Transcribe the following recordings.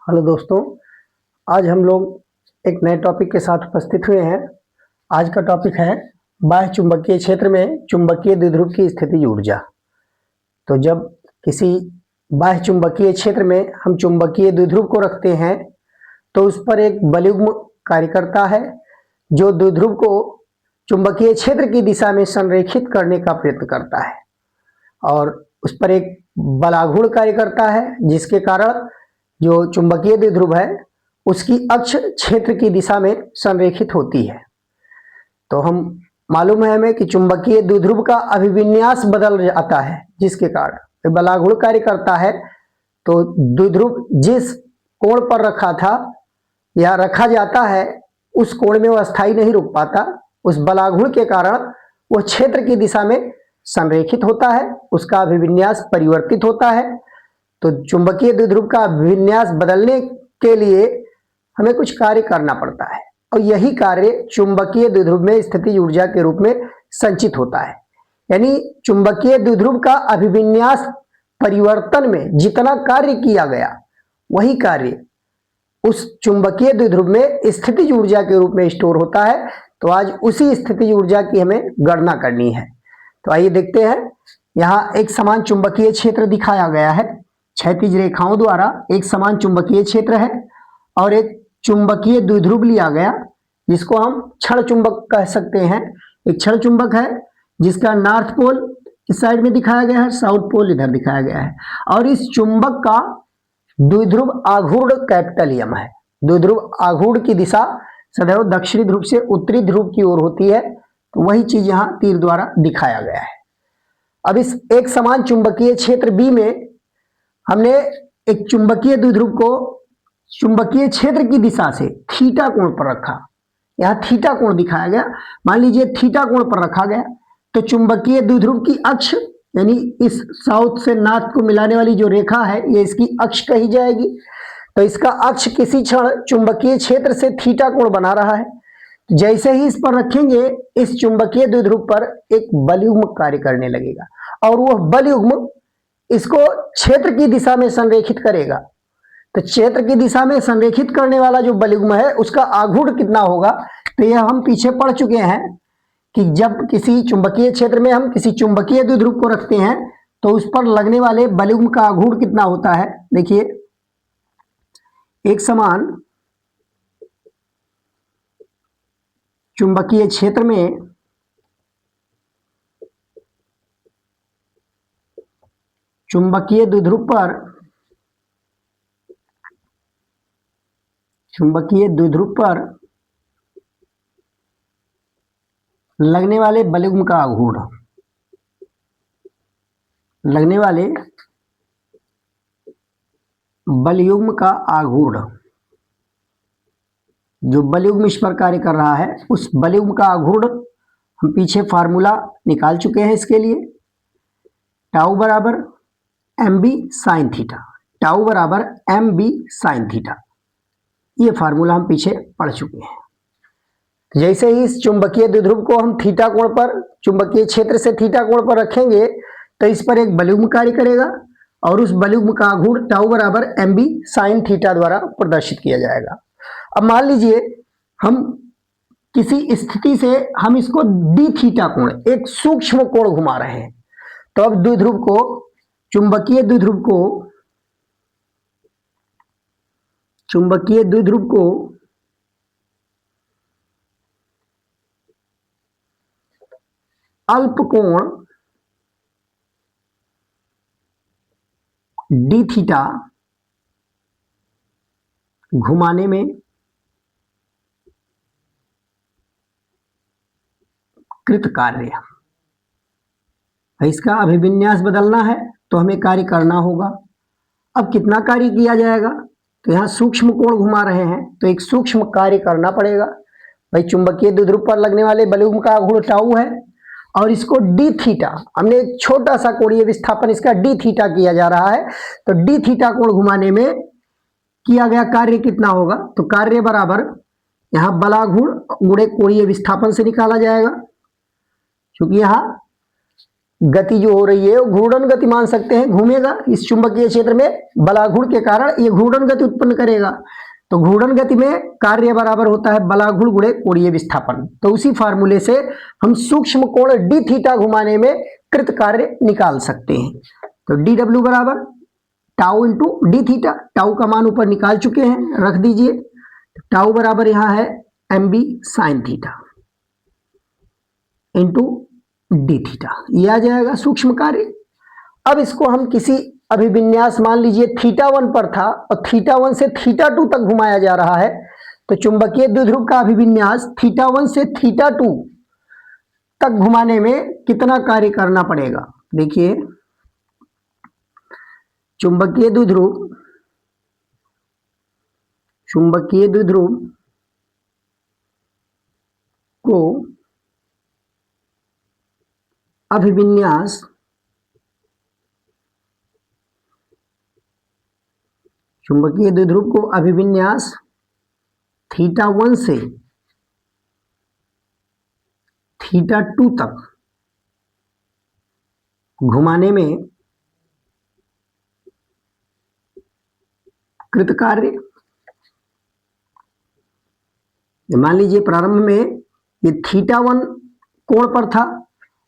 Hello दोस्तों, आज हम लोग एक नए टॉपिक के साथ उपस्थित हुए हैं। आज का टॉपिक है बाह्य चुंबकीय क्षेत्र में चुंबकीय द्विध्रुव की स्थितिज ऊर्जा। तो जब किसी बाह्य चुंबकीय क्षेत्र में हम चुंबकीय द्विध्रुव को रखते हैं तो उस पर एक बलयुग्म कार्य करता है जो द्विध्रुव को चुंबकीय क्षेत्र की दिशा में संरेखित करने का प्रयत्न करता है और उस पर एक बलाघूर्ण कार्य करता है जिसके कारण जो चुंबकीय द्विध्रुव है उसकी अक्ष क्षेत्र की दिशा में संरेखित होती है। तो हम मालूम है हमें कि चुंबकीय द्विध्रुव का अभिविन्यास बदल जाता है जिसके कारण बलाघूर्ण कार्य करता है। तो द्विध्रुव जिस कोण पर रखा था या रखा जाता है उस कोण में वह स्थायी नहीं रुक पाता। उस बलाघूर्ण के कारण वह क्षेत्र की दिशा में संरेखित होता है, उसका अभिविन्यास परिवर्तित होता है। तो चुंबकीय द्विध्रुव का विन्यास बदलने के लिए हमें कुछ कार्य करना पड़ता है और यही कार्य चुंबकीय द्विध्रुव में स्थितिज ऊर्जा के रूप में संचित होता है। यानी चुंबकीय द्विध्रुव का अभिविन्यास परिवर्तन में जितना कार्य किया गया वही कार्य उस चुंबकीय द्विध्रुव में स्थितिज ऊर्जा के रूप में स्टोर होता है। तो आज उसी स्थितिज ऊर्जा की हमें गणना करनी है। तो आइए देखते हैं। यहाँ एक समान चुंबकीय क्षेत्र दिखाया गया है, क्षैतिज रेखाओं द्वारा एक समान चुंबकीय क्षेत्र है और एक चुंबकीय द्विध्रुव लिया गया जिसको हम क्षण चुंबक कह सकते हैं। एक क्षण चुंबक है जिसका नॉर्थ पोल इस साइड में दिखाया गया है, साउथ पोल इधर दिखाया गया है और इस चुंबक का द्विध्रुव आघूर्ण कैपिटल एम है। द्विध्रुव आघूर्ण की दिशा सदैव दक्षिणी ध्रुव से उत्तरी ध्रुव की ओर होती है। तो वही चीज यहाँ तीर द्वारा दिखाया गया है। अब इस एक समान चुंबकीय क्षेत्र बी में हमने एक चुंबकीय द्विध्रुव को चुंबकीय क्षेत्र की दिशा से थीटा कोण पर रखा। यहाँ थीटा कोण दिखाया गया। मान लीजिए थीटा कोण पर रखा गया तो चुंबकीय द्विध्रुव की अक्ष यानी इस साउथ से नॉर्थ को मिलाने वाली जो रेखा है ये इसकी अक्ष कही जाएगी। तो इसका अक्ष किसी क्षण चुंबकीय क्षेत्र से थीटा कोण बना रहा है। जैसे ही इस पर रखेंगे इस चुंबकीय द्विध्रुव पर एक बलयुग्म कार्य करने लगेगा और वह बलयुग्म इसको क्षेत्र की दिशा में संरेखित करेगा। तो क्षेत्र की दिशा में संरेखित करने वाला जो बलयुग्म है उसका आघूर्ण कितना होगा, तो यह हम पीछे पढ़ चुके हैं कि जब किसी चुंबकीय क्षेत्र में हम किसी चुंबकीय द्विध्रुव को रखते हैं तो उस पर लगने वाले बलयुग्म का आघूर्ण कितना होता है। देखिए, एक समान चुंबकीय क्षेत्र में चुंबकीय द्विध्रुव पर लगने वाले बलयुग्म का आघूर्ण, लगने वाले बलयुग्म का आघूर्ण जो बलयुग्म इस पर कार्य कर रहा है उस बलयुग्म का आघूर्ण हम पीछे फार्मूला निकाल चुके हैं इसके लिए। टाउ बराबर M B sine theta, tau बराबर एम बी साइन थीटा, ये फार्मूला हम पीछे पढ़ चुके हैं। जैसे ही इस चुंबकीय द्विध्रुव को हम थीटा कोण पर चुंबकीय क्षेत्र से थीटा कोण पर रखेंगे तो इस पर एक बलयुग्म कार्य करेगा और उस बलयुग्म का आघूर्ण टाउ बराबर एम बी साइन थीटा द्वारा प्रदर्शित किया जाएगा। अब मान लीजिए हम किसी स्थिति से हम इसको डी थीटा कोण एक सूक्ष्म कोण घुमा रहे हैं। तो अब द्विध्रुव को चुंबकीय द्विध्रुव को अल्प कोण डी थीटा घुमाने में कृत कार्य, इसका अभिविन्यास बदलना है तो हमें कार्य करना होगा। अब कितना कार्य किया जाएगा, तो यहाँ सूक्ष्म कोण घुमा रहे हैं तो एक सूक्ष्म कार्य करना पड़ेगा। भाई चुंबकीय द्विध्रुव पर लगने वाले बलयुग्म का आघूर्ण टाउ है और इसको डी थीटा, हमने एक छोटा सा कोणीय विस्थापन इसका डी थीटा किया जा रहा है। तो डी थीटा कोण घुमाने में किया गया कार्य कितना होगा, तो कार्य बराबर यहाँ बलाघूर्ण गुणे कोणीय विस्थापन से निकाला जाएगा। क्योंकि यहाँ गति जो हो रही है वो घूर्णन गति मान सकते हैं, घूमेगा इस चुंबकीय क्षेत्र में, बलाघूर्ण के कारण ये घूर्णन गति उत्पन्न करेगा। तो घूर्णन गति में कार्य बराबर होता है बलाघूर्ण गुणे कोणीय विस्थापन। तो उसी फार्मूले से हम सूक्ष्म कोण डी थीटा घुमाने में कृत कार्य निकाल सकते हैं। तो डी डब्ल्यू बराबर tau into D theta, tau का मान ऊपर निकाल चुके हैं, रख दीजिए। टाउ बराबर यहां है M B sine theta into D theta, ये आ जाएगा सूक्ष्म कार्य। अब इसको हम किसी अभिविन्यास, मान लीजिए थीटा 1 पर था और थीटा 1 से थीटा 2 तक घुमाया जा रहा है, तो चुंबकीय द्विध्रुव का अभिविन्यास थीटा 1 से थीटा 2 तक घुमाने में कितना कार्य करना पड़ेगा। देखिए चुंबकीय द्विध्रुव को अभिविन्यास थीटा 1 से थीटा 2 तक घुमाने में कृत कार्य, मान लीजिए प्रारंभ में ये थीटा 1 कोण पर था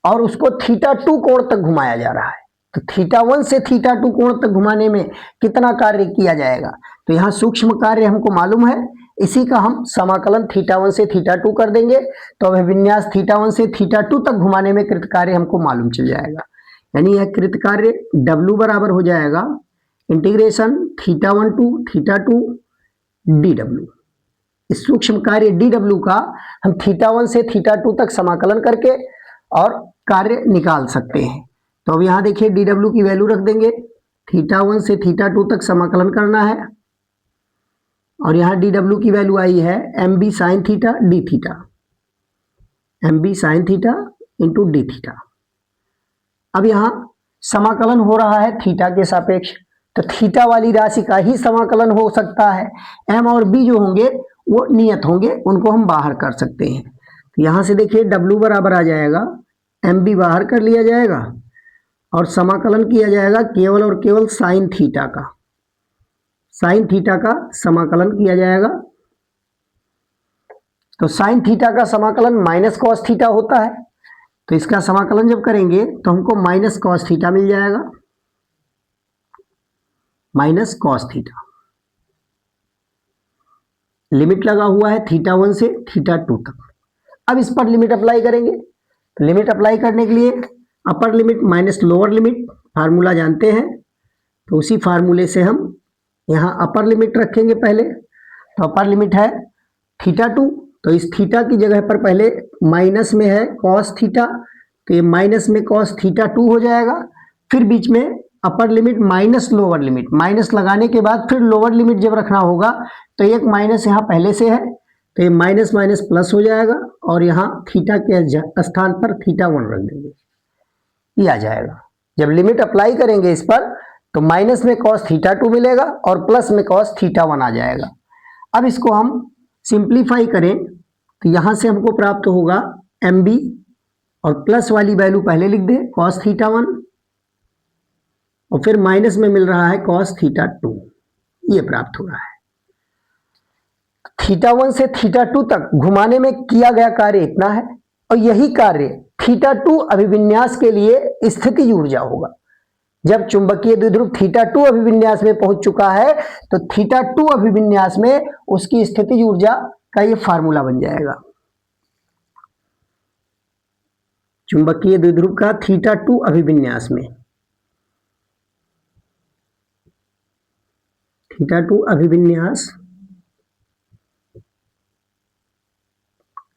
और उसको थीटा 2 कोण तक घुमाया जा रहा है, तो थीटा 1 से थीटा 2 कोण तक घुमाने में कितना कार्य किया जाएगा। तो यहाँ सूक्ष्म कार्य हमको मालूम है, इसी का हम समाकलन थीटा 1 से थीटा 2 कर देंगे, तो अभिविन्यास थीटा 1 से थीटा 2 तक घुमाने में कृत कार्य हमको मालूम चल जाएगा। यानी यह कृत कार्य W बराबर हो जाएगा integration theta 1 to theta 2 D W. इस सूक्ष्म कार्य डी डब्ल्यू का हम थीटा 1 से थीटा 2 तक समाकलन करके और कार्य निकाल सकते हैं। तो अब यहाँ देखिए डी डब्ल्यू की वैल्यू रख देंगे, थीटा 1 से थीटा 2 तक समाकलन करना है और यहाँ डी डब्ल्यू की वैल्यू आई है M B sine theta D theta, M B sine theta into D theta. अब यहाँ समाकलन हो रहा है थीटा के सापेक्ष, तो थीटा वाली राशि का ही समाकलन हो सकता है। एम और बी जो होंगे वो नियत होंगे, उनको हम बाहर कर सकते हैं। तो यहाँ से देखिए डब्ल्यू बराबर आ जाएगा, एम बी बाहर कर लिया जाएगा और समाकलन किया जाएगा केवल और केवल साइन थीटा का, साइन थीटा का समाकलन किया जाएगा। तो साइन थीटा का समाकलन माइनस कॉस थीटा होता है, तो इसका समाकलन जब करेंगे तो हमको माइनस कॉस थीटा मिल जाएगा, माइनस कॉस थीटा। लिमिट लगा हुआ है थीटा 1 से थीटा 2 तक। अब इस पर लिमिट अप्लाई करेंगे, तो लिमिट अप्लाई करने के लिए upper limit minus lower limit formula जानते हैं, तो उसी फार्मूले से हम यहाँ अपर लिमिट रखेंगे पहले। तो अपर लिमिट है थीटा 2, तो इस थीटा की जगह पर पहले माइनस में है कॉस थीटा, तो ये माइनस में कॉस थीटा 2 हो जाएगा। फिर बीच में upper limit minus lower limit, minus लगाने के बाद फिर लोअर लिमिट जब रखना होगा तो एक माइनस यहाँ पहले से है, तो ये माइनस माइनस प्लस हो जाएगा और यहाँ थीटा के स्थान पर थीटा 1 रख देंगे, ये आ जाएगा। जब लिमिट अप्लाई करेंगे इस पर तो माइनस में कॉस थीटा 2 मिलेगा और प्लस में कॉस थीटा 1 आ जाएगा। अब इसको हम सिंप्लीफाई करें तो यहाँ से हमको प्राप्त होगा एम बी और प्लस वाली वैल्यू पहले लिख दें कॉस थीटा 1 और फिर माइनस में मिल रहा है कॉस थीटा 2, ये प्राप्त हो रहा है। थीटा 1 से थीटा 2 तक घुमाने में किया गया कार्य इतना है और यही कार्य थीटा 2 अभिविन्यास के लिए स्थितिज ऊर्जा होगा। जब चुंबकीय द्विध्रुव थीटा 2 अभिविन्यास में पहुंच चुका है तो थीटा 2 अभिविन्यास में उसकी स्थितिज ऊर्जा का ये फार्मूला बन जाएगा। चुंबकीय द्विध्रुव का थीटा 2 अभिविन्यास में, थीटा 2 अभिविन्यास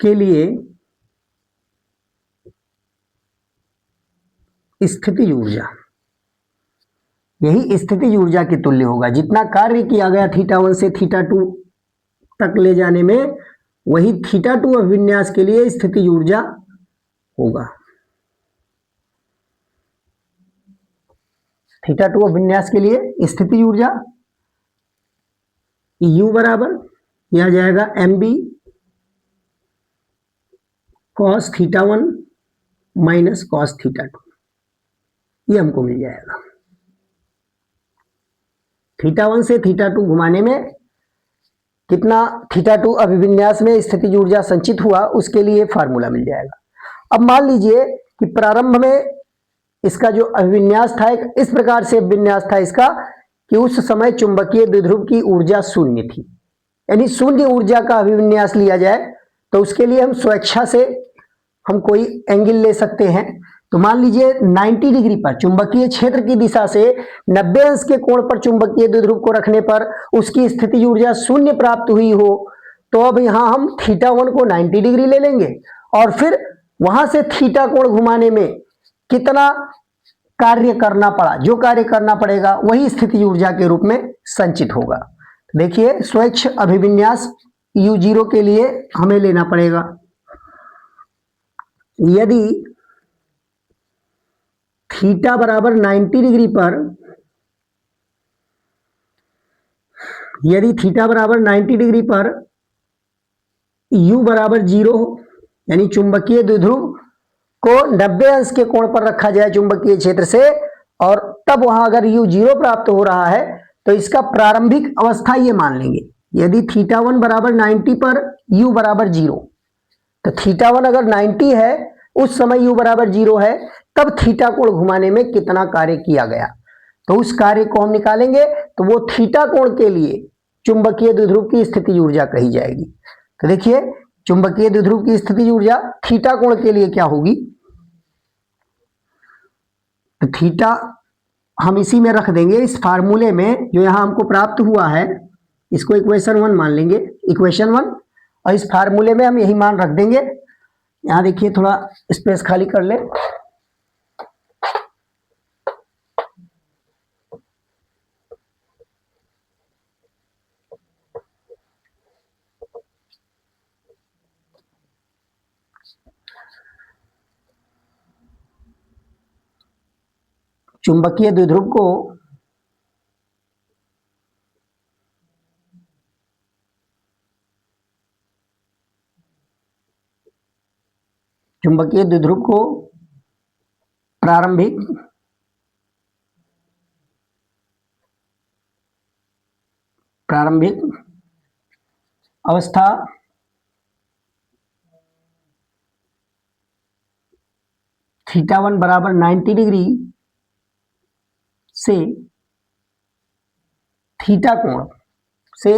के लिए स्थितिज ऊर्जा, यही स्थितिज ऊर्जा के तुल्य होगा। जितना कार्य किया गया थीटा 1 से थीटा 2 तक ले जाने में, वही थीटा 2 अभिविन्यास के लिए स्थितिज ऊर्जा होगा। थीटा 2 अभिविन्यास के लिए स्थितिज ऊर्जा U बराबर यह आ जाएगा M B cos theta 1 minus cos theta 2। ये हमको मिल जाएगा। θ1 से θ2 घुमाने में कितना θ2 अभिविन्यास में स्थितिज ऊर्जा संचित हुआ, उसके लिए फार्मूला मिल जाएगा। अब मान लीजिए कि प्रारंभ में इसका जो अभिविन्यास था एक इस प्रकार से अभिविन्यास था इसका कि उस समय चुंबकीय द्विध्रुव की ऊर्जा शून्य थी, यानी शून्य ऊर्जा का अभिविन्यास लिया जाए तो उसके लिए हम स्वेच्छा से हम कोई एंगल ले सकते हैं। तो मान लीजिए 90 डिग्री पर चुंबकीय क्षेत्र की दिशा से 90 अंश के कोण पर चुंबकीय द्विध्रुव को रखने पर उसकी स्थितिज ऊर्जा शून्य प्राप्त हुई हो, तो अब यहां हम θ1 को 90 डिग्री ले लेंगे और फिर वहां से थीटा कोण घुमाने में कितना कार्य करना पड़ा, जो कार्य करना पड़ेगा वही स्थितिज ऊर्जा के रूप में संचित होगा। देखिए स्वच्छ अभिविन्यास u0 के लिए हमें लेना पड़ेगा। यदि थीटा बराबर 90 डिग्री पर, यदि थीटा बराबर 90 डिग्री पर u बराबर 0 हो, यानी चुंबकीय द्विध्रुव को 90 अंश के कोण पर रखा जाए चुंबकीय क्षेत्र से, और तब वहां अगर u 0 प्राप्त हो रहा है तो इसका प्रारंभिक अवस्था ये मान लेंगे। यदि θ1 बराबर 90 पर u बराबर 0, तो θ1 अगर 90 है उस समय u बराबर 0 है, तब थीटा कोण घुमाने में कितना कार्य किया गया, तो उस कार्य को हम निकालेंगे तो वो थीटा कोण के लिए चुंबकीय द्विध्रुव की स्थितिज ऊर्जा कही जाएगी। तो देखिए चुंबकीय द्विध्रुव की स्थितिज ऊर्जा थीटा कोण के लिए क्या होगी, तो थीटा हम इसी में रख देंगे, इस फार्मूले में जो यहां हमको प्राप्त हुआ है इसको इक्वेशन 1 मान लेंगे, इक्वेशन 1, और इस फार्मूले में हम यही मान रख देंगे। यहां देखिए थोड़ा स्पेस खाली कर ले। चुंबकीय द्विध्रुव को प्रारंभिक अवस्था θ1 बराबर 90 डिग्री से थीटा कोण से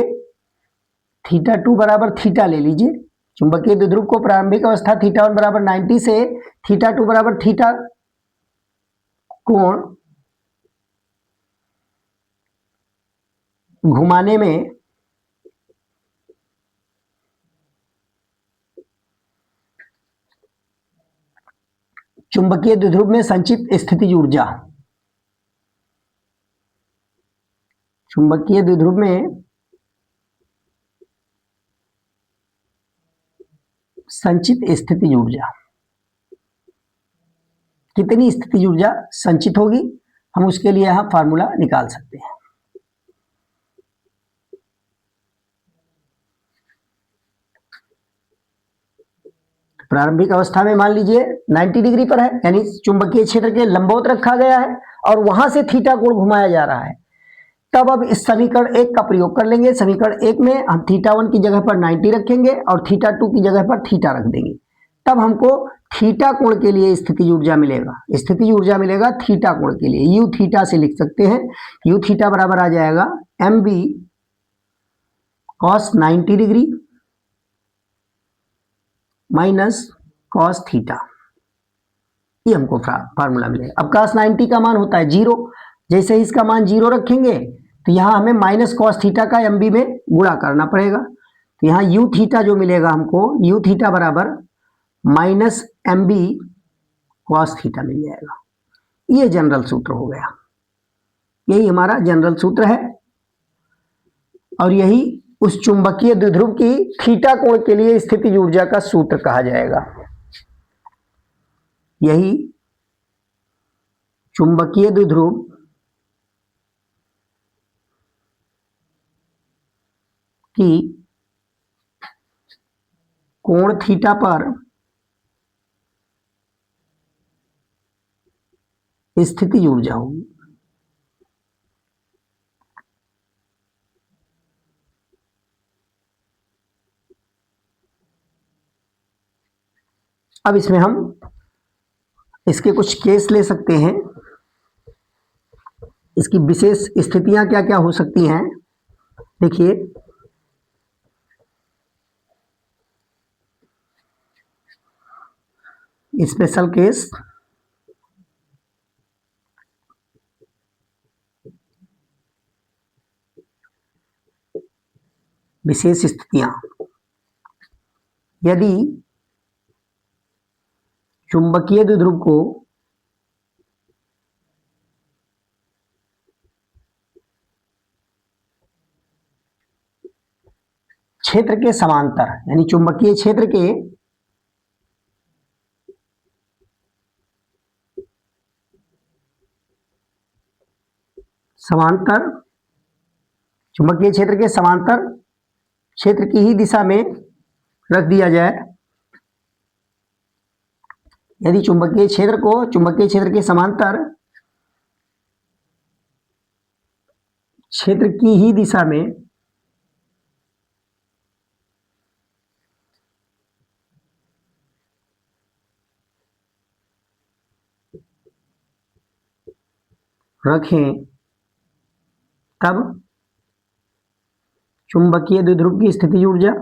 θ2 बराबर थीटा ले लीजिए। चुंबकीय द्विध्रुव को प्रारंभिक अवस्था θ1 बराबर 90 से θ2 बराबर थीटा कोण घुमाने में चुंबकीय द्विध्रुव में संचित स्थितिज ऊर्जा, चुंबकीय द्विध्रुव में संचित स्थितिज ऊर्जा, कितनी स्थितिज ऊर्जा संचित होगी हम उसके लिए यहां फार्मूला निकाल सकते हैं। प्रारंभिक अवस्था में मान लीजिए 90 डिग्री पर है, यानी चुंबकीय क्षेत्र के लंबवत रखा गया है और वहां से थीटा कोण घुमाया जा रहा है। तब अब इस समीकरण 1 का प्रयोग कर लेंगे। समीकरण 1 में हम θ1 की जगह पर 90 रखेंगे और θ2 की जगह पर थीटा रख देंगे, तब हमको थीटा कोण के लिए स्थितिज ऊर्जा मिलेगा। स्थितिज ऊर्जा मिलेगा थीटा कोण के लिए, u थीटा से लिख सकते हैं। u थीटा बराबर आ जाएगा mb cos 90 degree minus cos theta, ये हमको फार्मूला मिलेगा। अब cos 90 का मान होता है 0, जैसे ही इसका मान 0 रखेंगे तो यहां हमें माइनस cos थीटा का mb में गुणा करना पड़ेगा। तो यहां u थीटा जो मिलेगा हमको, u थीटा बराबर माइनस mb cos थीटा मिल जाएगा। ये जनरल सूत्र हो गया, यही हमारा जनरल सूत्र है और यही उस चुंबकीय द्विध्रुव की थीटा कोण के लिए स्थितिज ऊर्जा का सूत्र कहा जाएगा। यही चुंबकीय द्विध्रुव की कोण थीटा पर स्थितिज ऊर्जा होगी। अब इसमें हम इसके कुछ केस ले सकते हैं। इसकी विशेष स्थितियां क्या क्या हो सकती हैं, देखिए। स्पेशल केस, विशेष स्थितियां, यदि चुंबकीय द्विध्रुव को क्षेत्र के समांतर, यानी चुंबकीय क्षेत्र के समांतर, चुंबकीय क्षेत्र के समांतर क्षेत्र की ही दिशा में रख दिया जाए, यदि चुंबकीय क्षेत्र को चुंबकीय क्षेत्र के समांतर क्षेत्र की ही दिशा में रखें, तब चुंबकीय द्विध्रुव की स्थितिज ऊर्जा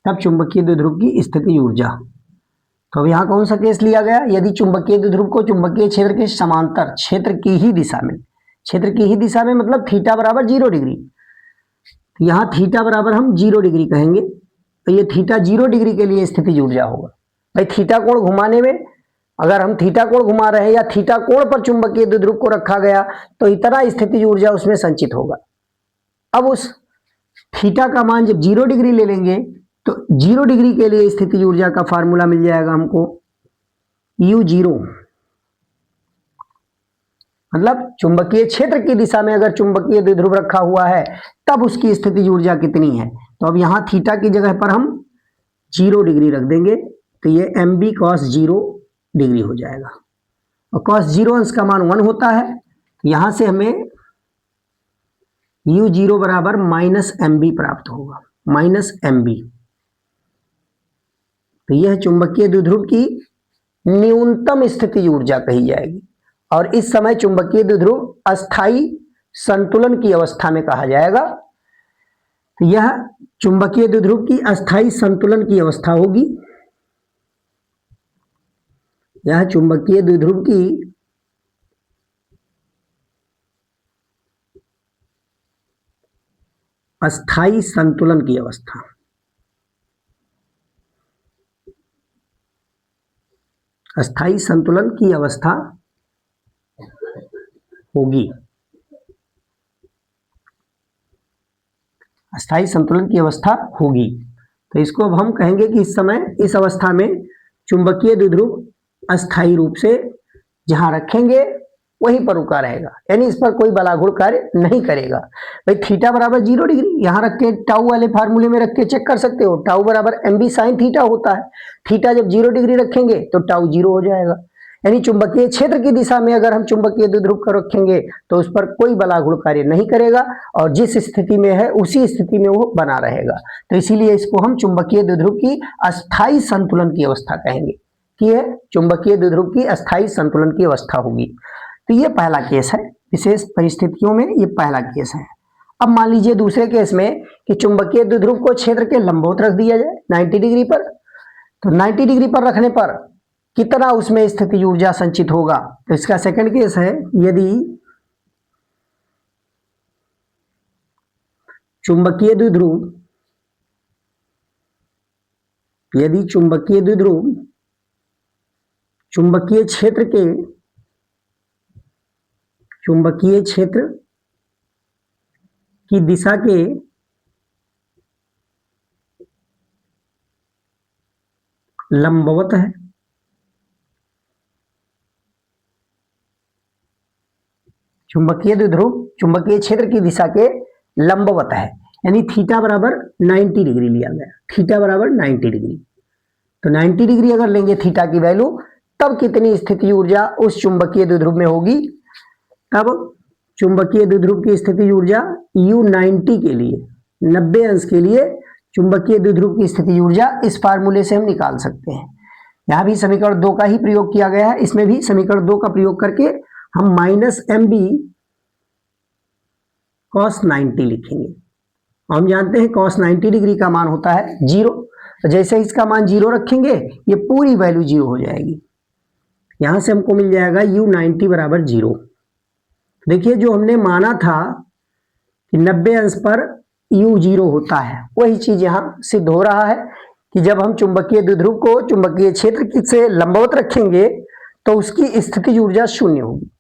तब चुंबकीय द्विध्रुव की स्थितिज ऊर्जा। तो अब यहां कौन सा केस लिया गया, यदि चुंबकीय द्विध्रुव को चुंबकीय क्षेत्र के समांतर क्षेत्र की ही दिशा में, क्षेत्र की ही दिशा में मतलब थीटा बराबर 0 डिग्री, यहां थीटा बराबर हम 0 डिग्री कहेंगे, तो ये थीटा 0 डिग्री के लिए स्थितिज ऊर्जा होगा। भाई थीटा कोण घुमाने में, अगर हम थीटा कोण घुमा रहे हैं या थीटा कोण पर चुंबकीय द्विध्रुव को रखा गया तो इतना स्थितिज ऊर्जा उसमें संचित होगा। अब उस थीटा का मान जब 0 डिग्री ले लेंगे तो 0 डिग्री के लिए स्थितिज ऊर्जा का फार्मूला मिल जाएगा हमको, U0, मतलब चुंबकीय क्षेत्र की दिशा में अगर चुंबकीय द्विध्रुव रखा हुआ है तब उसकी स्थितिज ऊर्जा कितनी है। तो अब यहां थीटा की जगह पर हम 0 डिग्री रख देंगे, तो ये mb cos 0 डिग्री हो जाएगा, और cos 0 अंश का मान 1 होता है, यहां से हमें U0 बराबर -mb प्राप्त होगा, -mb। तो यह चुंबकीय द्विध्रुव की न्यूनतम स्थितिज ऊर्जा कही जाएगी, और इस समय चुंबकीय द्विध्रुव अस्थाई संतुलन की अवस्था में कहा जाएगा। तो यह चुंबकीय द्विध्रुव की अस्थाई संतुलन की अवस्था होगी, यह चुंबकीय द्विध्रुव की अस्थाई संतुलन की अवस्था, अस्थाई संतुलन की अवस्था होगी, अस्थाई संतुलन की अवस्था होगी। तो इसको अब हम कहेंगे कि इस समय इस अवस्था में चुंबकीय द्विध्रुव अस्थाई रूप से जहां रखेंगे वहीं पर रुका रहेगा, यानी इस पर कोई बलाघुर कार्य नहीं करेगा। भाई थीटा बराबर 0 डिग्री यहां रख के टाउ वाले फार्मूले में रख के चेक कर सकते हो, टाउ बराबर mb sin थीटा होता है, थीटा जब 0 डिग्री रखेंगे तो टाउ 0 हो जाएगा, यानी चुंबकीय क्षेत्र की दिशा में अगर हम चुंबकीय द्विध्रुव को रखेंगे तो उस पर कोई बलाघुर कार्य नहीं करेगा, और जिस स्थिति में है उसी स्थिति में वो बना रहेगा। तो इसीलिए इसको हम चुंबकीय द्विध्रुव की अस्थाई संतुलन की अवस्था कहेंगे, कि यह चुंबकीय द्विध्रुव की अस्थाई संतुलन की अवस्था होगी। तो ये पहला केस है, विशेष परिस्थितियों में ये पहला केस है। अब मान लीजिए दूसरे केस में कि चुंबकीय द्विध्रुव को क्षेत्र के लंबवत रख दिया जाए 90 डिग्री पर, तो 90 डिग्री पर रखने पर कितना उसमें स्थितिज ऊर्जा संचित होगा। तो इसका सेकंड केस है, यदि चुंबकीय द्विध्रुव चुंबकीय क्षेत्र की दिशा के लंबवत है, चुंबकीय द्विध्रुव चुंबकीय क्षेत्र की दिशा के लंबवत है, यानी थीटा बराबर 90 डिग्री लिया गया, थीटा बराबर 90 डिग्री। तो 90 डिग्री अगर लेंगे थीटा की वैल्यू, तब कितनी स्थितिज ऊर्जा उस चुंबकीय द्विध्रुव में होगी? तब चुंबकीय द्विध्रुव की स्थितिज ऊर्जा U90 के लिए 90 अंश के लिए चुंबकीय द्विध्रुव की स्थितिज ऊर्जा इस फार्मूले से हम निकाल सकते हैं। यहां भी समीकरण 2 का ही प्रयोग किया गया है, इसमें भी समीकरण 2 का प्रयोग करके हम -mb cos 90 लिखेंगे। हम जानते हैं cos 90 डिग्री का मान होता है 0, तो जैसे इसका मान 0 रखेंगे ये पूरी वैल्यू 0 हो जाएगी। यहां से हमको मिल जाएगा U90 बराबर 0। देखिए जो हमने माना था कि 90 अंश पर U 0 होता है, वही चीज यहां सिद्ध हो रहा है कि जब हम चुंबकीय द्विध्रुव को चुंबकीय क्षेत्र से लंबवत रखेंगे तो उसकी स्थितिज ऊर्जा शून्य होगी।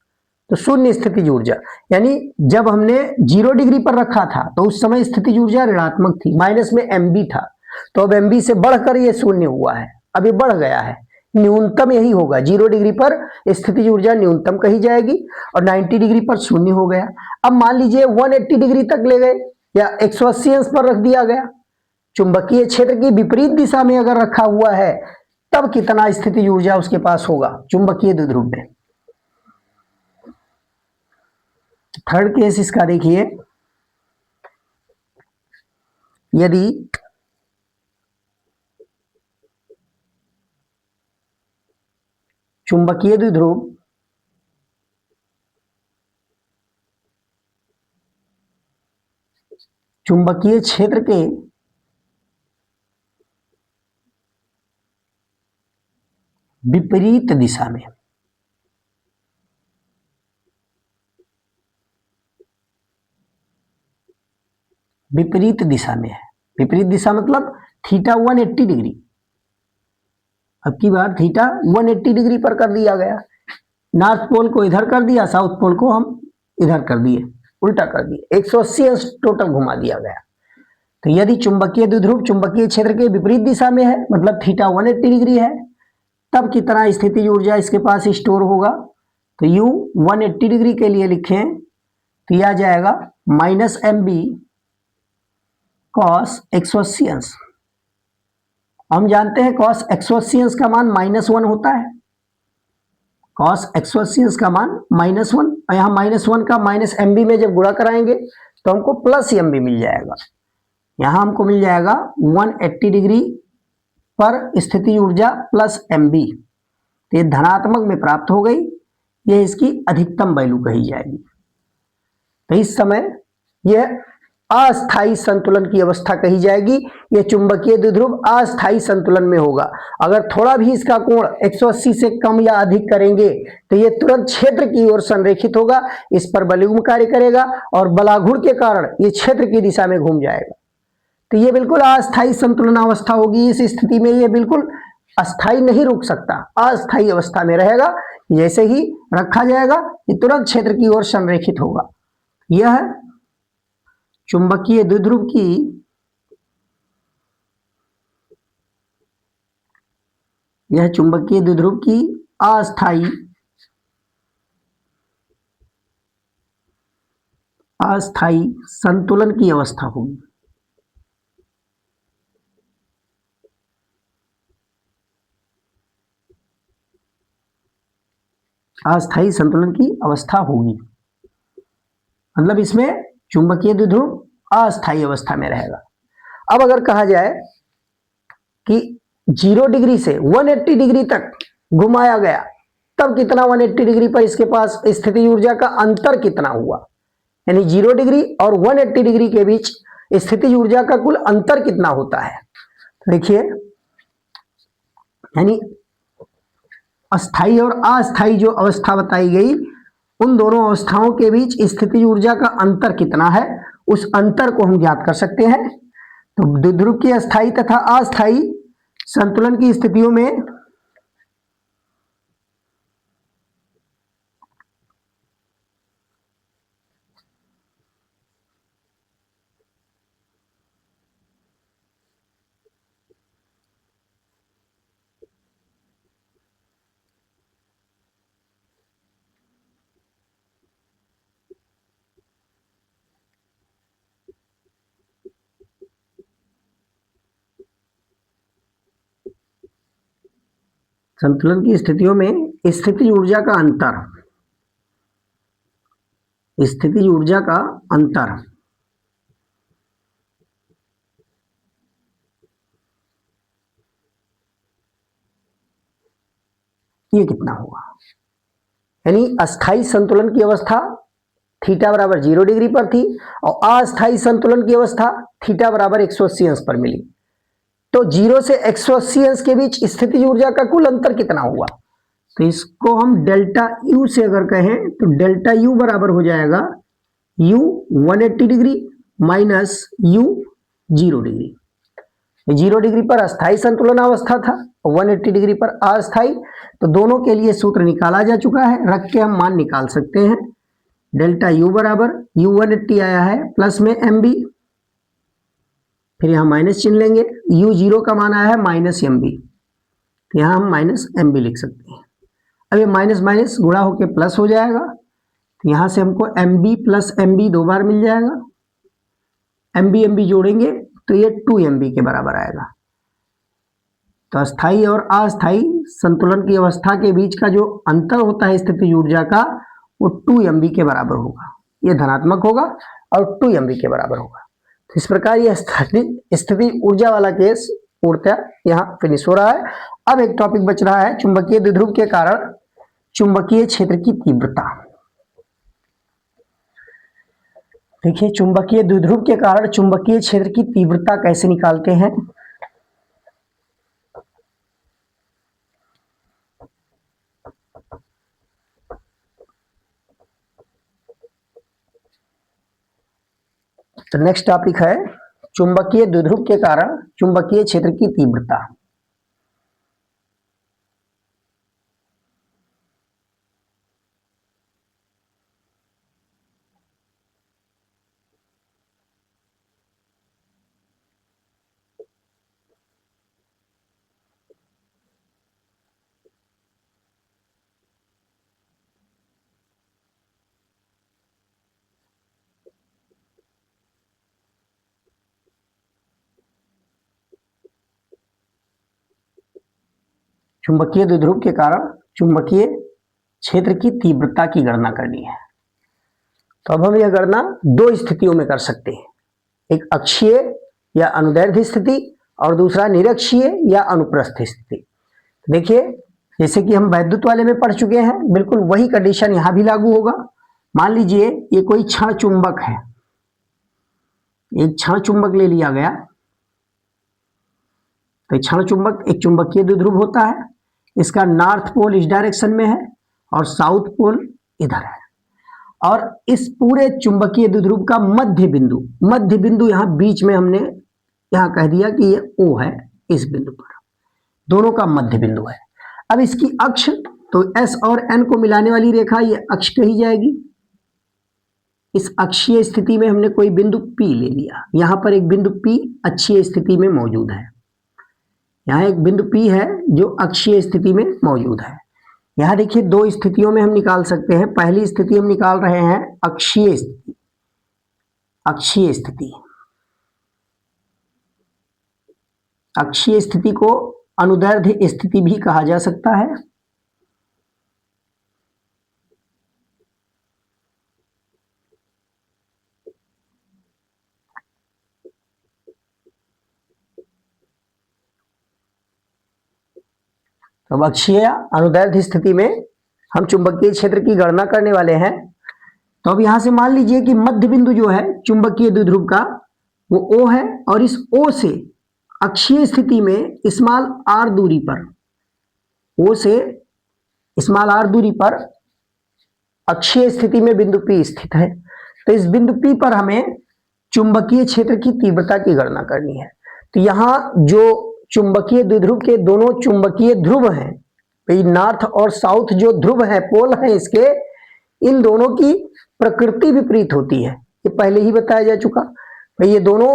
तो शून्य स्थितिज ऊर्जा, यानी जब हमने 0 डिग्री पर रखा था तो उस समय स्थितिज ऊर्जा ऋणात्मक थी, माइनस में mb था, तो अब mb से बढ़कर ये शून्य हुआ है, अब ये बढ़ गया है। न्यूनतम यही होगा, 0 डिग्री पर स्थितिज ऊर्जा न्यूनतम कही जाएगी और 90 डिग्री पर शून्य हो गया। अब मान लीजिए 180 डिग्री तक ले गए या 180 अंश पर रख दिया गया, चुंबकीय क्षेत्र की विपरीत दिशा में अगर रखा हुआ है, तब कितना स्थितिज ऊर्जा उसके पास होगा चुंबकीय द्विध्रुव में। थर्ड केस इसका देखिए, यदि चुंबकीय द्विध्रुव चुंबकीय क्षेत्र के विपरीत दिशा में, विपरीत दिशा में है, विपरीत दिशा मतलब थीटा 180 डिग्री, अब की बार थीटा 180 डिग्री पर कर दिया गया, नॉर्थ पोल को इधर कर दिया, साउथ पोल को हम इधर कर दिए, उल्टा कर दिए, 180 अंश टोटल घुमा दिया गया। तो यदि चुंबकीय द्विध्रुव चुंबकीय क्षेत्र के विपरीत दिशा में है, मतलब थीटा 180 डिग्री है, तब कितना स्थितिज ऊर्जा इसके पास स्टोर होगा? तो U 180 डिग्री के लिए लिखें तो यह आ जाएगा -mb cos 180 अंश। हम जानते हैं cos 180 अंश का मान -1 होता है, cos 180 अंश का मान -1, और यहाँ -1 का -mb में जब गुणा कराएंगे तो हमको +mb मिल जाएगा। यहां हमको मिल जाएगा 180 डिग्री पर स्थितिज ऊर्जा +mb, तो ये धनात्मक में प्राप्त हो गई, ये इसकी अधिकतम वैल्यू कही जाएगी। तो इस समय यह अस्थायी संतुलन की अवस्था कही जाएगी, यह चुंबकीय द्विध्रुव अस्थायी संतुलन में होगा। अगर थोड़ा भी इसका कोण 180 से कम या अधिक करेंगे तो यह तुरंत क्षेत्र की ओर संरेखित होगा, इस पर बलयुग्म कार्य करेगा और बलाघूर्ण के कारण यह क्षेत्र की दिशा में घूम जाएगा। तो यह बिल्कुल अस्थायी संतुलन अवस्था होगी। इस स्थिति में यह बिल्कुल अस्थायी नहीं रुक सकता, अस्थायी अवस्था में रहेगा, जैसे ही रखा जाएगा ये तुरंत क्षेत्र की ओर संरेखित होगा। यह चुंबकीय द्विध्रुव की अस्थायी संतुलन की अवस्था होगी। अस्थायी संतुलन की अवस्था होगी, मतलब इसमें चुंबकीय द्विध्रुव अस्थायी अवस्था में रहेगा। अब अगर कहा जाए कि 0 डिग्री से 180 डिग्री तक घुमाया गया, तब कितना 180 डिग्री पर इसके पास स्थितिज ऊर्जा का अंतर कितना हुआ, यानी 0 डिग्री और 180 डिग्री के बीच स्थितिज ऊर्जा का कुल अंतर कितना होता है। देखिए, यानी अस्थायी और अस्थायी जो अवस्था बताई गई, उन दोनों अवस्थाओं के बीच स्थितिज ऊर्जा का अंतर कितना है, उस अंतर को हम ज्ञात कर सकते हैं। तो द्विध्रुव की अस्थायी तथा अस्थायी संतुलन की स्थितियों में संतुलन की स्थितियों में स्थितिज ऊर्जा का अंतर, स्थितिज ऊर्जा का अंतर ये कितना होगा? यानी अस्थाई संतुलन की अवस्था थीटा बराबर 0 डिग्री पर थी और अस्थाई संतुलन की अवस्था थीटा बराबर 180 अंश पर मिली। तो 0 से 180 अंश के बीच स्थितिज ऊर्जा का कुल अंतर कितना हुआ? तो इसको हम डेल्टा यू से अगर कहें तो डेल्टा यू बराबर हो जाएगा you 180 degree minus you 0 degree. 0 degree पर अस्थाई संतुलन अवस्था था, 180 डिग्री पर अस्थाई, तो दोनों के लिए सूत्र निकाला जा चुका है, रख के हम मान निकाल सकते हैं। डेल्टा यू बराबर यू 180 आया है प्लस में एम बी, फिर यहां माइनस चिन्ह लेंगे, यू 0 का मान आया है माइनस एम बी, तो यहां हम माइनस एम बी लिख सकते हैं। अब ये माइनस माइनस गुणा होकर प्लस हो जाएगा, तो यहां से हमको M B plus M B 2 बार मिल जाएगा। एम बी जोड़ेंगे तो ये 2 MB के बराबर आएगा। तो अस्थाई और अस्थाई संतुलन की अवस्था के बीच का जो अंतर होता है स्थितिज ऊर्जा का, वो 2 MB के बराबर होगा। ये धनात्मक होगा और 2 MB के बराबर होगा। तो इस प्रकार यह स्थितिज ऊर्जा वाला केस पूर्णतः यहाँ फिनिश हो रहा है। अब एक टॉपिक बच रहा है चुंबकीय द्विध्रुव के कारण चुंबकीय क्षेत्र की तीव्रता। देखिए, चुंबकीय द्विध्रुव के कारण चुंबकीय क्षेत्र की तीव्रता कैसे निकालते हैं? तो नेक्स्ट टॉपिक है चुंबकीय द्विध्रुव के कारण चुंबकीय क्षेत्र की तीव्रता। चुंबकीय द्विध्रुव के कारण चुंबकीय क्षेत्र की तीव्रता की गणना करनी है। तो अब हम यह गणना 2 स्थितियों में कर सकते हैं, एक अक्षीय या अनुदैर्ध्य स्थिति और दूसरा निरक्षीय या अनुप्रस्थ स्थिति। देखिए, जैसे कि हम वैद्युत वाले में पढ़ चुके हैं, बिल्कुल वही कंडीशन यहां भी लागू होगा। मान लीजिए ये कोई क्षण चुंबक है, एक क्षण चुंबक ले लिया गया, तो क्षण चुंबक एक चुंबकीय द्विध्रुव होता है। इसका नॉर्थ पोल इस डायरेक्शन में है और साउथ पोल इधर है, और इस पूरे चुंबकीय द्विध्रुव का मध्य बिंदु यहां बीच में हमने यहां कह दिया कि ये O है, इस बिंदु पर दोनों का मध्य बिंदु है। अब इसकी अक्ष, तो S और N को मिलाने वाली रेखा ये अक्ष कही जाएगी। इस अक्षीय स्थिति में हमने कोई बिंदु P ले लिया, यहां पर एक बिंदु P अक्षीय स्थिति में मौजूद है, यहाँ एक बिंदु P है जो अक्षीय स्थिति में मौजूद है। यहाँ देखिए 2 स्थितियों में हम निकाल सकते हैं। पहली स्थिति हम निकाल रहे हैं अक्षीय स्थिति। अक्षीय स्थिति को अनुदैर्ध्य स्थिति भी कहा जा सकता है। अब अक्षीय अनुदैर्ध्य स्थिति में हम चुंबकीय क्षेत्र की गणना करने वाले हैं। तो अब यहां से मान लीजिए कि मध्य बिंदु जो है चुंबकीय द्विध्रुव का वो O है, और इस O से अक्षीय स्थिति में स्मॉल r दूरी पर, O से स्मॉल r दूरी पर अक्षीय स्थिति में बिंदु P स्थित है। तो इस बिंदु P पर हमें चुंबकीय क्षेत्र की तीव्रता की गणना करनी है। तो यहां जो चुंबकीय द्विध्रुव के दोनों चुंबकीय ध्रुव हैं, भाई नॉर्थ और साउथ जो ध्रुव हैं, पोल हैं इसके, इन दोनों की प्रकृति विपरीत होती है। ये पहले ही बताया जा चुका। भाई ये दोनों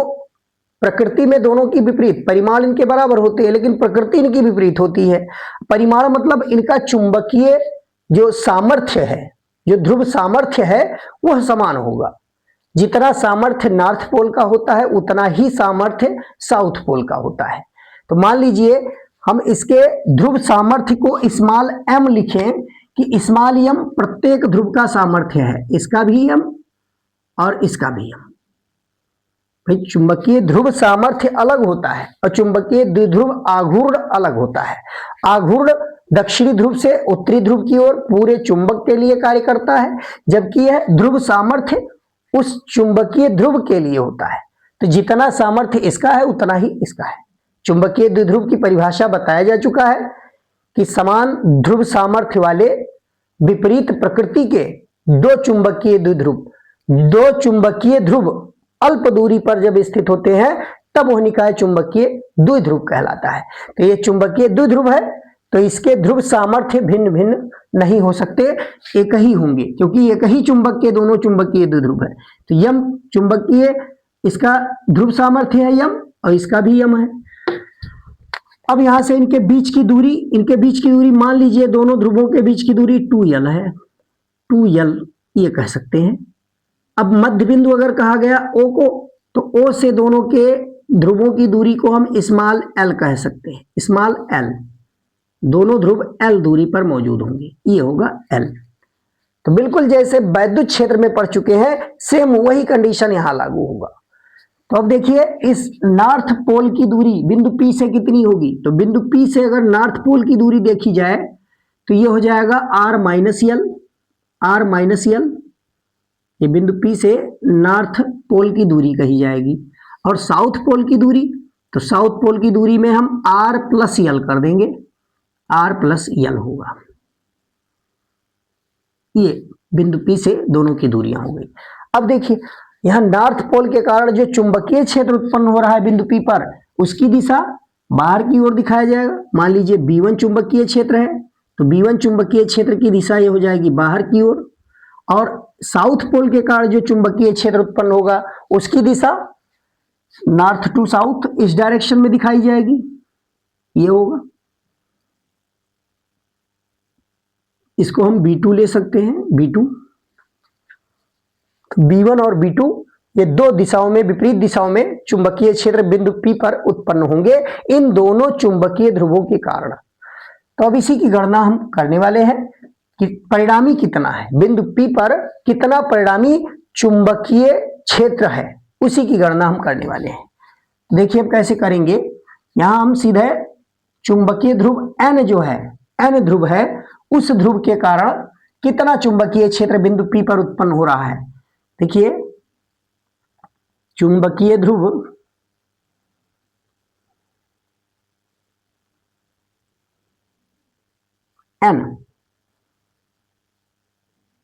प्रकृति में दोनों की विपरीत, परिमाण इनके बराबर होते हैं लेकिन प्रकृति इनकी विपरीत होती है। परिमाण मतलब इनका चुंबकीय जो सामर्थ्य है, जो ध्रुव सामर्थ्य है, वह समान होगा। जितना सामर्थ्य नॉर्थ पोल का होता है उतना ही सामर्थ्य साउथ पोल का होता है। तो मान लीजिए हम इसके ध्रुव सामर्थ्य को स्मॉल m लिखें कि स्मॉल m प्रत्येक ध्रुव का सामर्थ्य है, इसका भी m और इसका भी m। भाई चुंबकीय ध्रुव सामर्थ्य अलग होता है और चुंबकीय द्विध्रुव आघूर्ण अलग होता है। आघूर्ण दक्षिणी ध्रुव से उत्तरी ध्रुव की ओर पूरे चुंबक के लिए कार्य करता है, जबकि यह ध्रुव सामर्थ्य उस चुंबकीय ध्रुव के लिए होता है। तो जितना सामर्थ्य इसका है उतना ही इसका है। चुंबकीय द्विध्रुव की परिभाषा बताया जा चुका है कि समान ध्रुव सामर्थ्य वाले विपरीत प्रकृति के दो चुंबकीय ध्रुव अल्प दूरी पर जब स्थित होते हैं तब वह निकाय चुंबकीय द्विध्रुव कहलाता है। तो ये चुंबकीय द्विध्रुव है, तो इसके ध्रुव सामर्थ्य भिन्न भिन्न नहीं हो सकते, एक ही होंगे, क्योंकि एक ही चुंबक के दोनों चुंबकीय द्विध्रुव है। तो यम चुंबकीय, इसका ध्रुव सामर्थ्य है यम और इसका भी यम है। अब यहां से इनके बीच की दूरी मान लीजिए दोनों ध्रुवों के बीच की दूरी 2l है, 2l ये कह सकते हैं। अब मध्य बिंदु अगर कहा गया O को, तो O से दोनों के ध्रुवों की दूरी को हम स्मॉल l कह सकते हैं, स्मॉल l। दोनों ध्रुव l दूरी पर मौजूद होंगे, ये होगा l। तो बिल्कुल जैसे वैद्युत क्षेत्र में पढ़ चुके हैं, सेम वही कंडीशन यहां लागू होगा। तो अब देखिए इस नॉर्थ पोल की दूरी बिंदु P से कितनी होगी, तो बिंदु P से अगर नॉर्थ पोल की दूरी देखी जाए तो ये हो जाएगा r माइनस यल। ये बिंदु P से नॉर्थ पोल की दूरी कही जाएगी। और साउथ पोल की दूरी, तो साउथ पोल की दूरी में हम r प्लस यल कर देंगे, r प्लस यल होगा। ये बिंदु P से दोनों की दूरियां हो गई। अब देखिए यहां नॉर्थ पोल के कारण जो चुंबकीय क्षेत्र उत्पन्न हो रहा है बिंदु P पर, उसकी दिशा बाहर की ओर दिखाया जाएगा। मान लीजिए B1 चुंबकीय क्षेत्र है, तो B1 चुंबकीय क्षेत्र की दिशा ये हो जाएगी बाहर की ओर। और साउथ पोल के कारण जो चुंबकीय क्षेत्र उत्पन्न होगा उसकी दिशा नॉर्थ टू साउथ इस डायरेक्शन में दिखाई जाएगी, ये होगा। इसको हम B2 ले सकते हैं, B2। B1 और B2 ये दो दिशाओं में, विपरीत दिशाओं में चुंबकीय क्षेत्र बिंदु P पर उत्पन्न होंगे इन दोनों चुंबकीय ध्रुवों के कारण। तो अब इसी की गणना हम करने वाले हैं कि परिणामी कितना है, बिंदु P पर कितना परिणामी चुंबकीय क्षेत्र है, उसी की गणना हम करने वाले हैं। देखिए अब कैसे करेंगे। यहां हम सीधे चुंबकीय ध्रुव N जो है, N ध्रुव है, उस ध्रुव के कारण कितना चुंबकीय क्षेत्र बिंदु P पर उत्पन्न हो रहा है। देखिए चुंबकीय ध्रुव N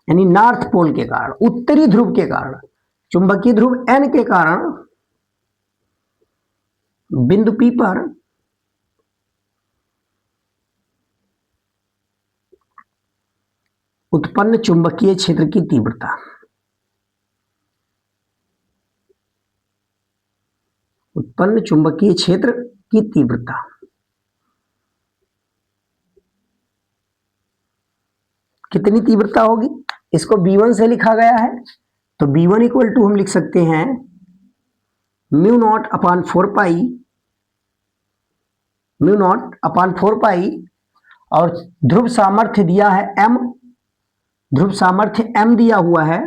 यानी नॉर्थ पोल के कारण, उत्तरी ध्रुव के कारण, चुंबकीय ध्रुव N के कारण बिंदु P पर उत्पन्न चुंबकीय क्षेत्र की तीव्रता, उत्पन्न चुंबकीय क्षेत्र की तीव्रता कितनी तीव्रता होगी, इसको B1 से लिखा गया है, तो B1 इक्वल टू हम लिख सकते हैं म्यू नॉट अपॉन 4 पाई और ध्रुव सामर्थ्य दिया है m, ध्रुव सामर्थ्य m दिया हुआ है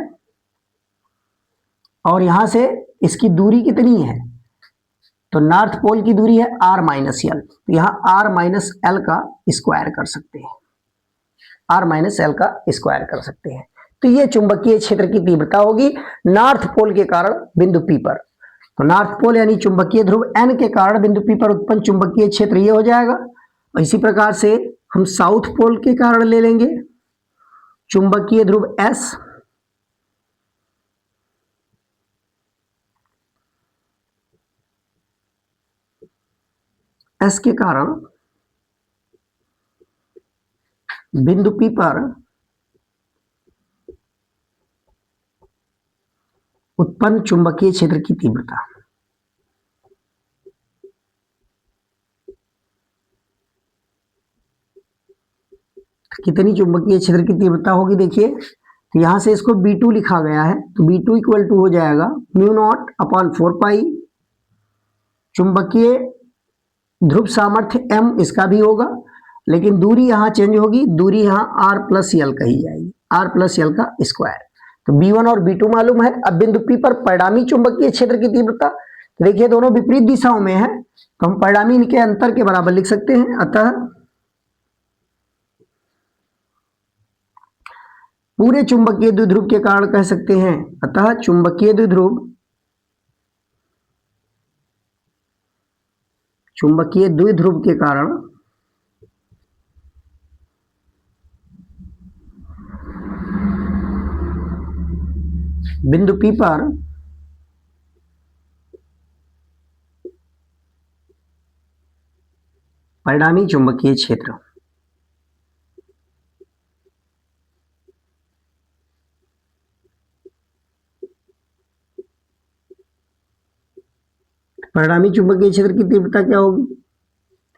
और यहां से इसकी दूरी कितनी है, तो नॉर्थ पोल की दूरी है r माइनस यल, तो यहां r माइनस एल का स्क्वायर कर सकते हैं, r माइनस एल का स्क्वायर कर सकते हैं। तो ये चुंबकीय क्षेत्र की तीव्रता होगी नॉर्थ पोल के कारण बिंदु P पर। तो नॉर्थ पोल यानी चुंबकीय ध्रुव N के कारण बिंदु P पर उत्पन्न चुंबकीय क्षेत्र ये हो जाएगा। और इसी प्रकार से हम साउथ पोल के कारण ले लेंगे चुंबकीय ध्रुव S, S के कारण बिंदु P पर उत्पन्न चुंबकीय क्षेत्र की तीव्रता। कितनी चुंबकीय क्षेत्र की तीव्रता होगी, देखिए तो यहां से इसको B2 लिखा गया है, तो B2 इक्वल टू हो जाएगा म्यू नॉट अपॉन 4 पाई चुंबकीय ध्रुव सामर्थ्य m इसका भी होगा, लेकिन दूरी यहाँ चेंज होगी, दूरी यहाँ r प्लस यल कही जाएगी, r प्लस यल का स्क्वायर। तो B1 और B2 मालूम है। अब बिंदु P पर परिणामी चुंबकीय क्षेत्र की तीव्रता, देखिए दोनों विपरीत दिशाओं में है, तो हम परिणामी इनके अंतर के बराबर लिख सकते हैं। अतः पूरे चुंबकीय द्विध्रुव के कारण कह सकते हैं, अतः चुंबकीय द्विध्रुव के कारण बिंदु P पर परिणामी चुंबकीय क्षेत्र परिणामी चुंबकीय क्षेत्र की तीव्रता क्या होगी,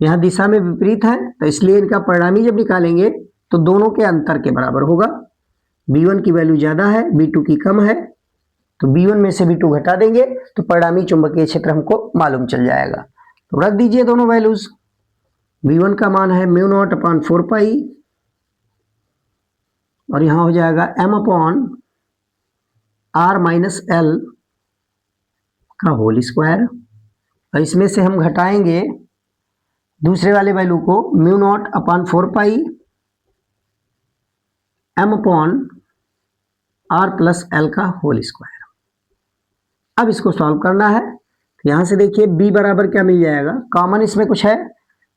यहाँ दिशा में विपरीत है, तो इसलिए इनका परिणामी जब निकालेंगे तो दोनों के अंतर के बराबर होगा। B1 की वैल्यू ज्यादा है, B2 की कम है, तो B1 में से B2 घटा देंगे तो परिणामी चुंबकीय क्षेत्र हमको मालूम चल जाएगा। तो रख दीजिए दोनों वैल्यूज। B1 का मान है μ0/4 पाई और यहाँ हो जाएगा m/r-l का होल स्क्वायर, और इसमें से हम घटाएंगे दूसरे वाले वैल्यू को μ0/4 पाई m/r+l का होल स्क्वायर। अब इसको सॉल्व करना है, तो यहां से देखिए b बराबर क्या मिल जाएगा, कॉमन इसमें कुछ है,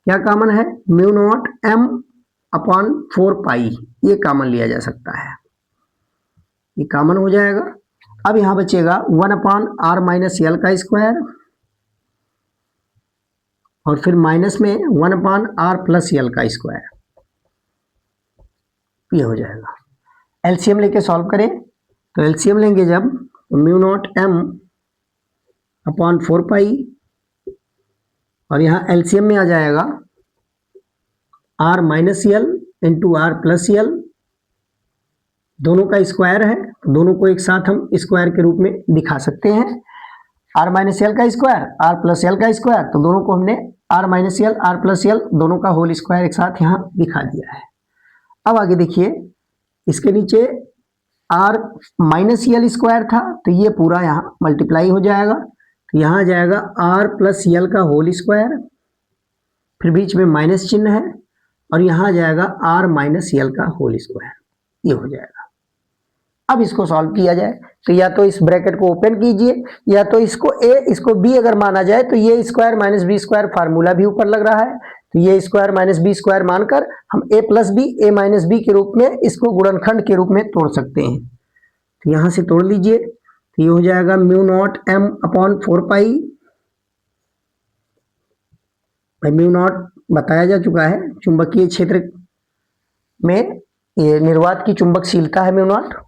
क्या कॉमन है, μ0m/4 पाई, ये कॉमन लिया जा सकता है, ये कॉमन हो जाएगा। अब यहां बचेगा 1/r-l का स्क्वायर और फिर माइनस में 1/r+l का स्क्वायर, ये हो जाएगा। एलसीएम लेके सॉल्व करें, तो एलसीएम लेंगे जब μ0m/4 पाई और यहाँ एलसीएम में आ जाएगा r-l इंटू r+l, दोनों का स्क्वायर है, दोनों को एक साथ हम स्क्वायर के रूप में दिखा सकते हैं। r-l का स्क्वायर, r+l का स्क्वायर, तो दोनों को हमने r-l r+l दोनों का होल स्क्वायर एक साथ यहाँ दिखा दिया है। अब आगे देखिए, इसके नीचे r-l स्क्वायर था, तो ये पूरा यहाँ मल्टीप्लाई हो जाएगा, तो यहाँ आ जाएगा r+l का होल स्क्वायर, फिर बीच में माइनस चिन्ह है और यहाँ आ जाएगा r-l का होल स्क्वायर, ये हो जाएगा। अब इसको सॉल्व किया जाए, तो या तो इस ब्रैकेट को ओपन कीजिए, या तो इसको a इसको b अगर माना जाए तो ये square minus B square formula भी ऊपर लग रहा है, तो ये स्क्वायर माइनस बी स्क्वायर मानकर हम a plus B a minus B के रूप में इसको गुणनखंड के रूप में तोड़ सकते हैं। तो यहाँ से तोड़ लीजिए, तो ये हो जाएगा μ0m/4 पाई, μ0 बताया जा चुका है, चुंबकीय क्षेत्र में ये निर्वात की चुंबकशीलता है μ0,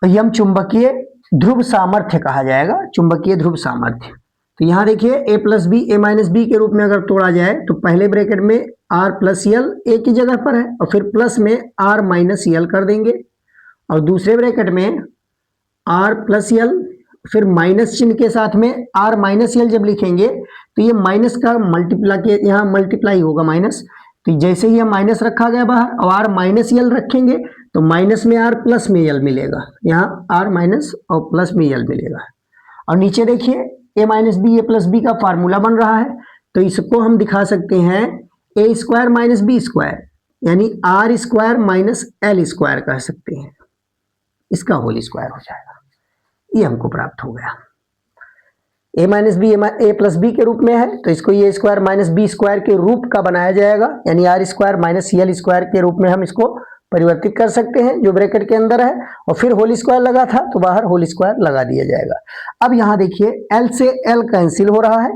यम चुंबकीय ध्रुव सामर्थ्य कहा जाएगा, चुंबकीय ध्रुव सामर्थ्य। तो यहाँ देखिए a plus B a minus B के रूप में अगर तोड़ा जाए तो पहले ब्रैकेट में r+l a की जगह पर है और फिर प्लस में r-l कर देंगे, और दूसरे ब्रैकेट में r+l फिर माइनस चिन्ह के साथ में r-l जब लिखेंगे तो ये माइनस का मल्टीप्लाई, यहाँ मल्टीप्लाई होगा माइनस, तो जैसे ही हम माइनस रखा गया बाहर और r-l रखेंगे तो माइनस में r प्लस में l मिलेगा, यहाँ r माइनस और प्लस में l मिलेगा। और नीचे देखिए a minus B a plus B का फार्मूला बन रहा है, तो इसको हम दिखा सकते हैं a square minus B square, यानी r square minus l square कह सकते हैं, इसका होल स्क्वायर हो जाएगा, ये हमको प्राप्त हो गया। a minus B a plus B के रूप में है, तो इसको ये स्क्वायर माइनस बी स्क्वायर के रूप का बनाया जाएगा, यानी r square minus l square के रूप में हम इसको परिवर्तित कर सकते हैं जो ब्रैकेट के अंदर है, और फिर होल स्क्वायर लगा था तो बाहर होल स्क्वायर लगा दिया जाएगा। अब यहाँ देखिए l से l कैंसिल हो रहा है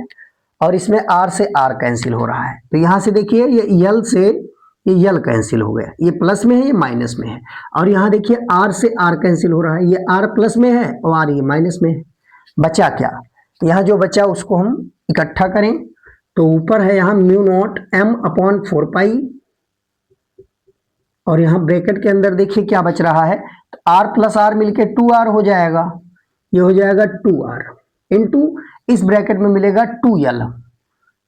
और इसमें r से r कैंसिल हो रहा है, तो यहाँ से देखिए ये l से ये l कैंसिल हो गया, ये प्लस में है ये माइनस में है, और यहाँ देखिए r से r कैंसिल हो रहा है, ये r प्लस में है और r ये माइनस में है। बचा क्या, तो यहाँ जो बचा उसको हम इकट्ठा करें, तो ऊपर है यहाँ μ0m/4 पाई और यहाँ ब्रैकेट के अंदर देखिए क्या बच रहा है, तो r प्लस r मिलके 2r हो जाएगा, ये हो जाएगा 2r इंटू इस ब्रैकेट में मिलेगा 2l,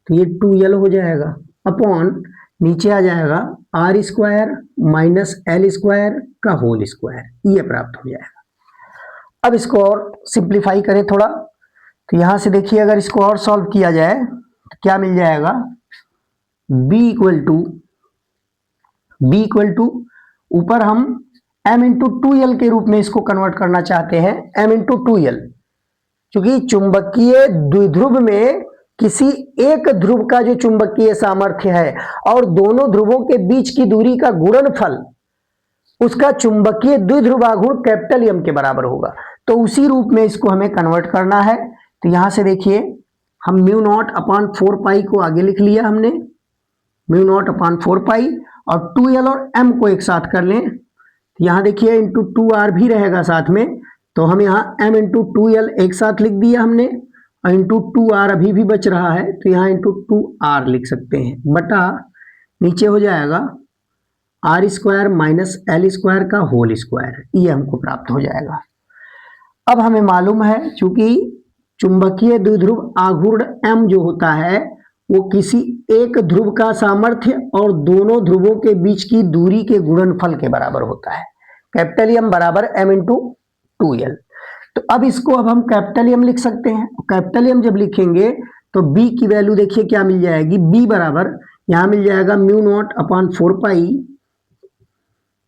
तो ये 2l हो जाएगा अपॉन नीचे आ जाएगा R square minus L square का होल स्क्वायर, ये प्राप्त हो जाएगा। अब इसको और सिंप्लीफाई करें थोड़ा, तो यहां से देखिए अगर इसको और सॉल्व किया जाए तो क्या मिल जाएगा, b इक्वल टू ऊपर हम m इंटू 2l के रूप में इसको कन्वर्ट करना चाहते हैं, m इंटू 2l, क्योंकि चुंबकीय द्विध्रुव में किसी एक ध्रुव का जो चुंबकीय सामर्थ्य है और दोनों ध्रुवों के बीच की दूरी का गुणनफल उसका चुंबकीय द्विध्रुव आघूर्ण कैपिटल एम के बराबर होगा। तो उसी रूप में इसको हमें कन्वर्ट करना है। तो यहां से देखिए हम म्यू नॉट अपॉन 4 पाई को आगे लिख लिया हमने, म्यू नॉट अपॉन 4 पाई, और 2l और m को एक साथ कर लें। यहां देखिए इंटू 2r भी रहेगा साथ में, तो हम यहाँ m इंटू 2l एक साथ लिख दिया हमने, और इंटू 2r अभी भी बच रहा है, तो यहाँ इंटू 2r लिख सकते हैं, बटा नीचे हो जाएगा R square minus L square का होल स्क्वायर, ये हमको प्राप्त हो जाएगा। अब हमें मालूम है चूंकि चुंबकीय द्विध्रुव आघूर्ण m जो होता है वो किसी एक ध्रुव का सामर्थ्य और दोनों ध्रुवों के बीच की दूरी के गुणनफल के बराबर होता है। कैपिटल एम बराबर m इंटू 2l। तो अब इसको हम कैपिटल एम लिख सकते हैं। कैपिटल एम जब लिखेंगे तो b की वैल्यू देखिए क्या मिल जाएगी, b बराबर यहां मिल जाएगा म्यू नॉट अपॉन 4 पाई,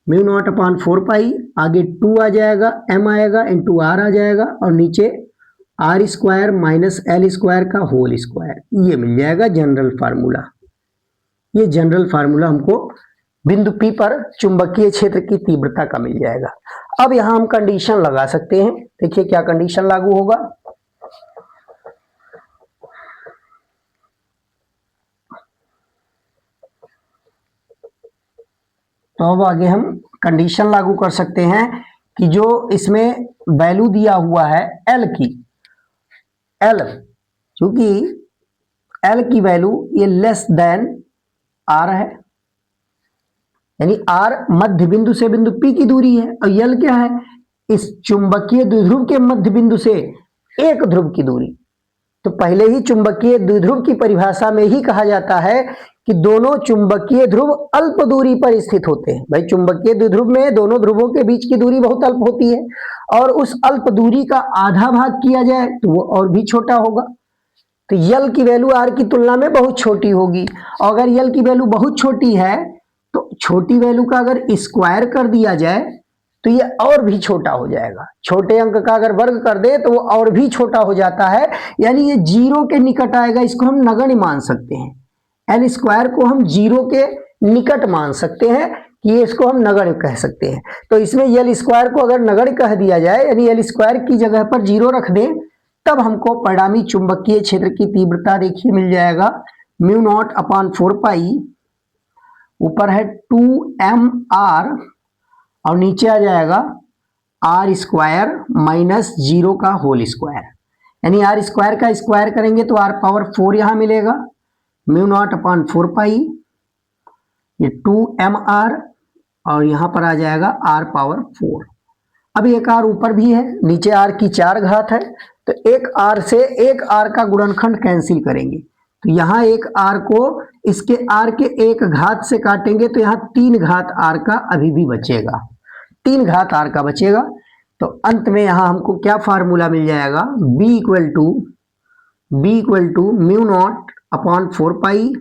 म्यू नॉट अपॉन 4 पाई, आगे 2 आ जाएगा, m आएगा इंटू r आ जाएगा, और नीचे R square minus L square का होल स्क्वायर, ये मिल जाएगा जनरल फार्मूला। ये जनरल फार्मूला हमको बिंदु P पर चुंबकीय क्षेत्र की तीव्रता का मिल जाएगा। अब यहां हम कंडीशन लगा सकते हैं, देखिए क्या कंडीशन लागू होगा। तो अब आगे हम कंडीशन लागू कर सकते हैं कि जो इसमें वैल्यू दिया हुआ है L की, L क्योंकि L की वैल्यू ये लेस देन R है, यानी R मध्य बिंदु से बिंदु P की दूरी है, और L क्या है, इस चुंबकीय द्विध्रुव के मध्य बिंदु से एक ध्रुव की दूरी। तो पहले ही चुंबकीय द्विध्रुव की परिभाषा में ही कहा जाता है कि दोनों चुंबकीय ध्रुव अल्प दूरी पर स्थित होते हैं। भाई चुंबकीय द्विध्रुव में दोनों ध्रुवों के बीच की दूरी बहुत अल्प होती है, और उस अल्प दूरी का आधा भाग किया जाए तो वो और भी छोटा होगा। तो यल की वैल्यू आर की तुलना में बहुत छोटी होगी, और अगर यल की वैल्यू बहुत छोटी है तो छोटी वैल्यू का अगर स्क्वायर कर दिया जाए तो ये और भी छोटा हो जाएगा। छोटे अंक का अगर वर्ग कर दे तो वो और भी छोटा हो जाता है, यानी ये जीरो के निकट आएगा। इसको हम नगण्य मान सकते हैं, एल स्क्वायर को हम जीरो के निकट मान सकते हैं कि ये इसको हम नगण्य कह सकते हैं। तो इसमें यल स्क्वायर को अगर नगण्य कह दिया जाए, यानी यल स्क्वायर की जगह पर जीरो रख दें, तब हमको परिणामी चुंबकीय क्षेत्र की तीव्रता देखिए मिल जाएगा म्यू नॉट अपॉन 4 पाई, ऊपर है 2mr, और नीचे आ जाएगा आर स्क्वायर माइनस जीरो का होल स्क्वायर, यानी आर स्क्वायर का स्क्वायर करेंगे तो आर पावर 4 यहां मिलेगा, म्यू नॉट अपॉन 4 पाई, ये 2mr, और यहां पर आ जाएगा आर पावर 4। अब एक आर ऊपर भी है, नीचे आर की 4 घात है, तो एक आर से एक आर का गुणनखंड कैंसिल करेंगे, तो यहाँ एक आर को इसके आर के एक घात से काटेंगे तो यहाँ 3 घात आर का अभी भी बचेगा, 3 घात आर का बचेगा। तो अंत में यहाँ हमको क्या फार्मूला मिल जाएगा, b equal to mu naught upon 4 pi,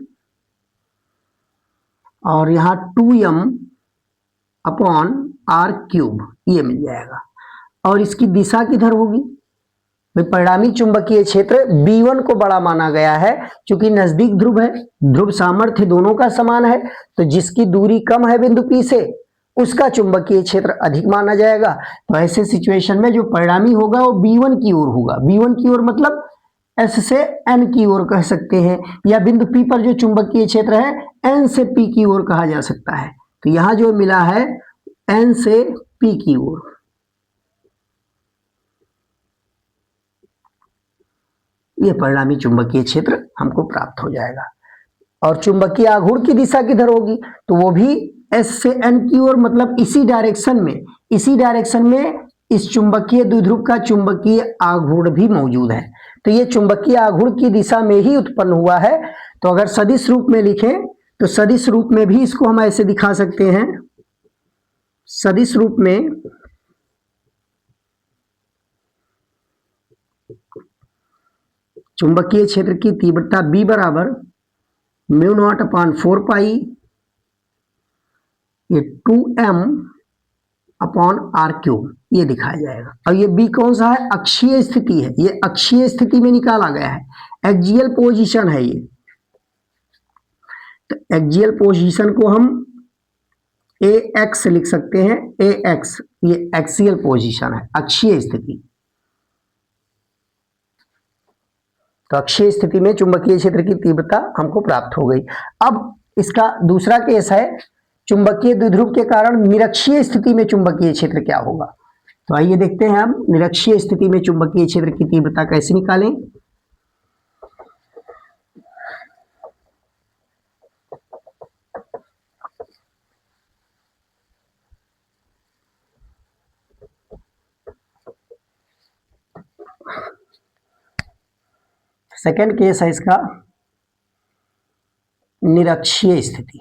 और यहाँ 2m अपॉन आर क्यूब, ये मिल जाएगा। और इसकी दिशा किधर होगी, परिणामी चुंबकीय क्षेत्र B1 को बड़ा माना गया है, क्योंकि नजदीक ध्रुव है, ध्रुव सामर्थ्य दोनों का समान है, तो जिसकी दूरी कम है बिंदु P से उसका चुंबकीय क्षेत्र अधिक माना जाएगा। तो ऐसे सिचुएशन में जो परिणामी होगा वो B1 की ओर होगा। B1 की ओर मतलब S से N की ओर कह सकते हैं, या बिंदु P पर जो चुंबकीय क्षेत्र है N से P की ओर कहा जा सकता है। तो यहां जो मिला है N से P की ओर, ये परिणामी चुंबकीय क्षेत्र हमको प्राप्त हो जाएगा। और चुंबकीय आघूर्ण की दिशा किधर होगी, तो वो भी S से N की ओर, मतलब इसी डायरेक्शन में इस चुंबकीय द्विध्रुव का चुंबकीय आघूर्ण भी मौजूद है। तो ये चुंबकीय आघूर्ण की दिशा में ही उत्पन्न हुआ है। तो अगर सदिश रूप में लिखें तो सदिश रूप में भी इसको हम ऐसे दिखा सकते हैं, सदिश रूप में चुंबकीय क्षेत्र की तीव्रता B बराबर म्यू नॉट अपॉन 4 पाई ये 2m अपॉन आर क्यूब ये दिखाया जाएगा। और ये B कौन सा है, अक्षीय स्थिति है, ये अक्षीय स्थिति में निकाला गया है, एक्सियल पोजीशन है ये। तो एक्सियल पोजीशन को हम AX लिख सकते हैं, AX ये एक्सियल पोजीशन है, अक्षीय स्थिति। तो अक्षीय स्थिति में चुंबकीय क्षेत्र की तीव्रता हमको प्राप्त हो गई। अब इसका दूसरा केस है, चुंबकीय द्विध्रुव के कारण निरक्षीय स्थिति में चुंबकीय क्षेत्र क्या होगा। तो आइए देखते हैं हम निरक्षीय स्थिति में चुंबकीय क्षेत्र की तीव्रता कैसे निकालें। सेकेंड केस है इसका निरक्षीय स्थिति।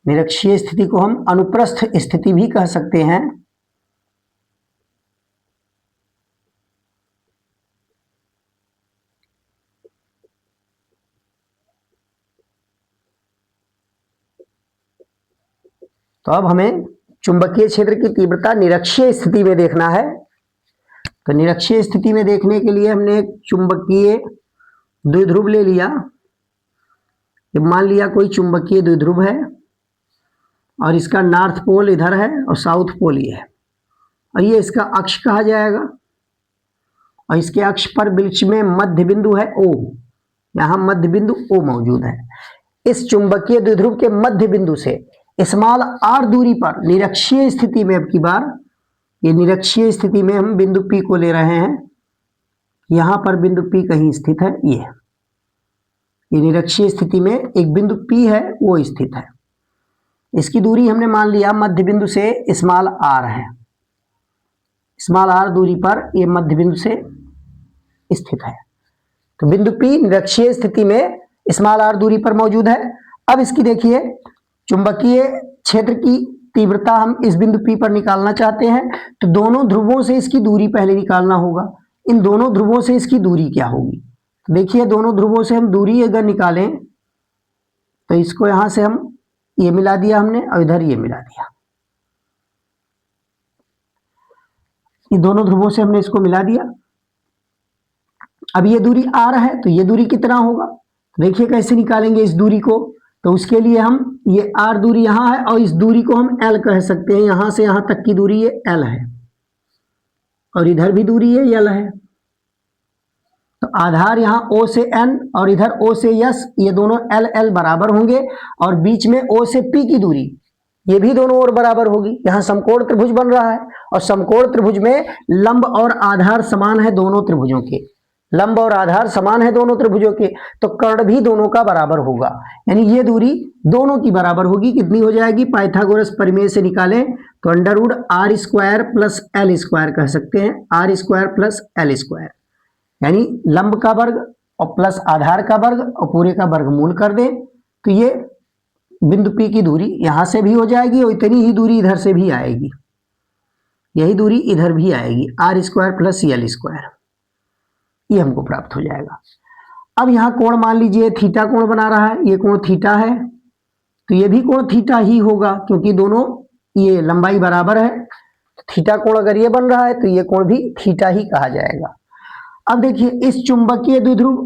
निरक्षीय स्थिति को हम अनुप्रस्थ स्थिति भी कह सकते हैं। तो अब हमें चुंबकीय क्षेत्र की तीव्रता निरक्षीय स्थिति में देखना है। तो निरक्षीय स्थिति में देखने के लिए हमने एक चुंबकीय द्विध्रुव ले लिया। मान लिया कोई चुंबकीय द्विध्रुव है और इसका नॉर्थ पोल इधर है और साउथ पोल ये है, और ये इसका अक्ष कहा जाएगा। और इसके अक्ष पर बीच में मध्य बिंदु है O, यहाँ मध्य बिंदु O मौजूद है। इस चुंबकीय द्विध्रुव के मध्य बिंदु से स्मॉल r दूरी पर निरक्षीय स्थिति में, अब की बार ये निरक्षीय स्थिति में हम बिंदु P को ले रहे हैं। यहाँ पर बिंदु P कहीं स्थित है, ये निरक्षीय स्थिति में एक बिंदु P है वो स्थित है। इसकी दूरी हमने मान लिया मध्य बिंदु से स्मॉल r है। स्मॉल r दूरी पर ये मध्य बिंदु से स्थित है। तो बिंदु P निरक्षीय स्थिति में स्मॉल r दूरी पर मौजूद है। अब इसकी देखिए चुंबकीय क्षेत्र की तीव्रता हम इस बिंदु P पर निकालना चाहते हैं, तो दोनों ध्रुवों से इसकी दूरी पहले निकालना होगा। इन दोनों ध्रुवों से इसकी दूरी क्या होगी, तो देखिए दोनों ध्रुवों से हम दूरी अगर निकालें तो इसको यहां से हम ये मिला दिया हमने और इधर ये मिला दिया। ये दोनों ध्रुवों से हमने इसको मिला दिया। अब ये दूरी r है तो ये दूरी कितना होगा, देखिए कैसे निकालेंगे इस दूरी को। तो उसके लिए हम ये r दूरी यहाँ है और इस दूरी को हम l कह सकते हैं। यहां से यहां तक की दूरी ये l है और इधर भी दूरी ये l है। तो आधार यहाँ O से N और इधर O से S, ये दोनों L L बराबर होंगे और बीच में O से P की दूरी ये भी दोनों ओर बराबर होगी। यहाँ समकोण त्रिभुज बन रहा है और समकोण त्रिभुज में लंब और आधार समान है दोनों त्रिभुजों के, लंब और आधार समान है दोनों त्रिभुजों के, तो कर्ण भी दोनों का बराबर होगा। यानी ये दूरी दोनों की बराबर होगी। कितनी हो जाएगी, पाइथागोरस प्रमेय से निकालें तो under root r square plus l square कह सकते हैं, r square plus l square, यानी लंब का वर्ग और प्लस आधार का वर्ग और पूरे का वर्गमूल कर दें तो ये बिंदु P की दूरी यहां से भी हो जाएगी और इतनी ही दूरी इधर से भी आएगी, यही दूरी इधर भी आएगी, r square plus l square, ये हमको प्राप्त हो जाएगा। अब यहाँ कोण मान लीजिए थीटा कोण बना रहा है, ये कोण थीटा है तो ये भी कोण थीटा ही होगा क्योंकि दोनों ये लंबाई बराबर है। थीटा कोण अगर ये बन रहा है तो ये कोण भी थीटा ही कहा जाएगा। अब देखिए इस चुंबकीय द्विध्रुव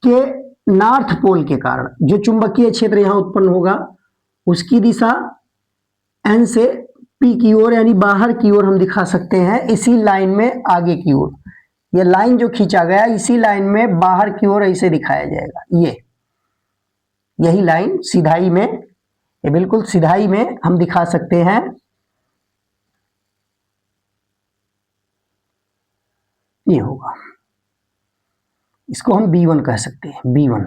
के नॉर्थ पोल के कारण जो चुंबकीय क्षेत्र यहाँ उत्पन्न होगा उसकी दिशा N से P की ओर यानी बाहर की ओर हम दिखा सकते हैं, इसी लाइन में आगे की ओर। ये लाइन जो खींचा गया इसी लाइन में बाहर की ओर ऐसे दिखाया जाएगा। यही लाइन सीधाई में, ये बिल्कुल सीधाई में हम दिखा सकते हैं। ये होगा, इसको हम B1 कह सकते हैं। B1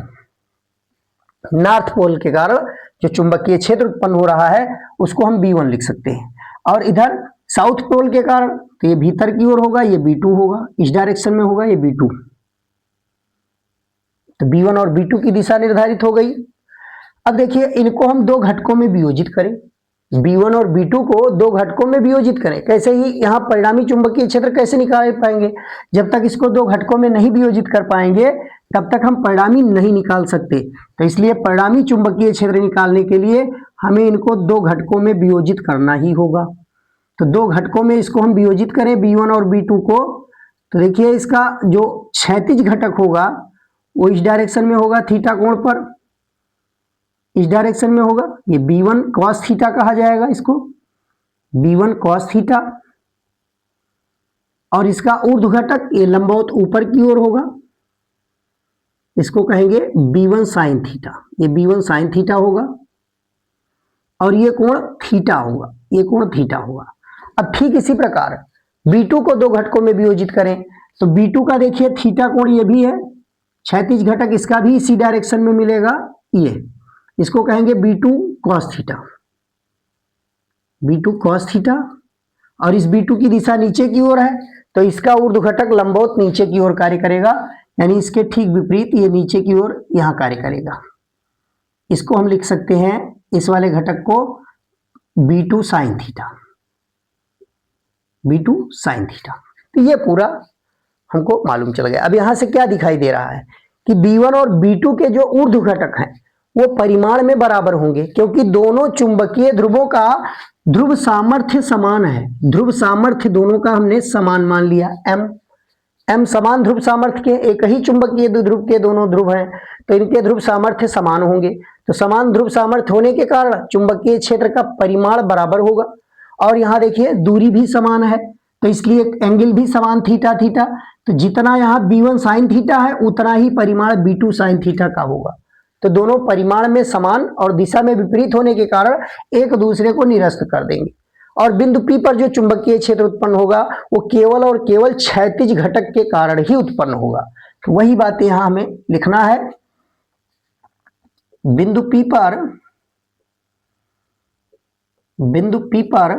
नॉर्थ पोल के कारण जो चुंबकीय क्षेत्र उत्पन्न हो रहा है उसको हम B1 लिख सकते हैं। और इधर साउथ पोल के कारण तो ये भीतर की ओर होगा, ये B2 होगा, इस डायरेक्शन में होगा ये B2। तो B1 और B2 की दिशा निर्धारित हो गई। अब देखिए इनको हम दो घटकों में वियोजित करें, B1 और B2 को दो घटकों में वियोजित करें। कैसे ही यहाँ परिणामी चुंबकीय क्षेत्र कैसे निकाल पाएंगे, जब तक इसको दो घटकों में नहीं वियोजित कर पाएंगे तब तक हम परिणामी नहीं निकाल सकते। तो इसलिए परिणामी चुंबकीय क्षेत्र निकालने के लिए हमें इनको दो घटकों में वियोजित करना ही होगा। तो दो घटकों में इसको हम वियोजित करें B1 और B2 को, तो देखिए इसका जो क्षैतिज घटक होगा वो इस डायरेक्शन में होगा थीटा कोण पर, इस डायरेक्शन में होगा, ये B1 cos थीटा कहा जाएगा इसको, B1 cos थीटा। और इसका ऊर्ध्व घटक ये लंबवत ऊपर की ओर होगा, इसको कहेंगे B1 sin थीटा, ये B1 sin थीटा होगा। और ये कोण थीटा होगा, ये कोण थीटा होगा। अब ठीक इसी प्रकार B2 को दो घटकों में वियोजित करें तो B2 का देखिए थीटा कोण ये भी है, क्षैतिज घटक इसका भी इसी डायरेक्शन में मिलेगा, ये इसको कहेंगे B2 cos theta, B2 cos theta. और इस B2 की दिशा नीचे की ओर है तो इसका ऊर्ध्व घटक लंबवत नीचे की ओर कार्य करेगा, यानी इसके ठीक विपरीत ये नीचे की ओर यहां कार्य करेगा। इसको हम लिख सकते हैं इस वाले घटक को B2 sin theta, B2 sin theta. तो ये पूरा हमको मालूम चल गया। अब यहां से क्या दिखाई दे रहा है कि B1 और B2 के जो ऊर्ध्व घटक हैं वो परिमाण में बराबर होंगे, क्योंकि दोनों चुंबकीय ध्रुवों का ध्रुव सामर्थ्य समान है। ध्रुव सामर्थ्य दोनों का हमने समान मान लिया, m समान ध्रुव सामर्थ्य के, एक ही चुंबकीय ध्रुव के दोनों ध्रुव हैं तो इनके ध्रुव सामर्थ्य समान होंगे। तो समान ध्रुव सामर्थ्य होने के कारण चुंबकीय क्षेत्र का परिमाण बराबर होगा। और यहाँ देखिए दूरी भी समान है तो इसलिए एंगल भी समान थीटा थीटा। तो जितना यहाँ B1 sin थीटा है उतना ही परिमाण B2 sin थीटा का होगा। तो दोनों परिमाण में समान और दिशा में विपरीत होने के कारण एक दूसरे को निरस्त कर देंगे। और बिंदु P पर जो चुंबकीय क्षेत्र उत्पन्न होगा वो केवल और केवल क्षैतिज घटक के कारण ही उत्पन्न होगा। तो वही बात यहां हमें लिखना है। बिंदु P पर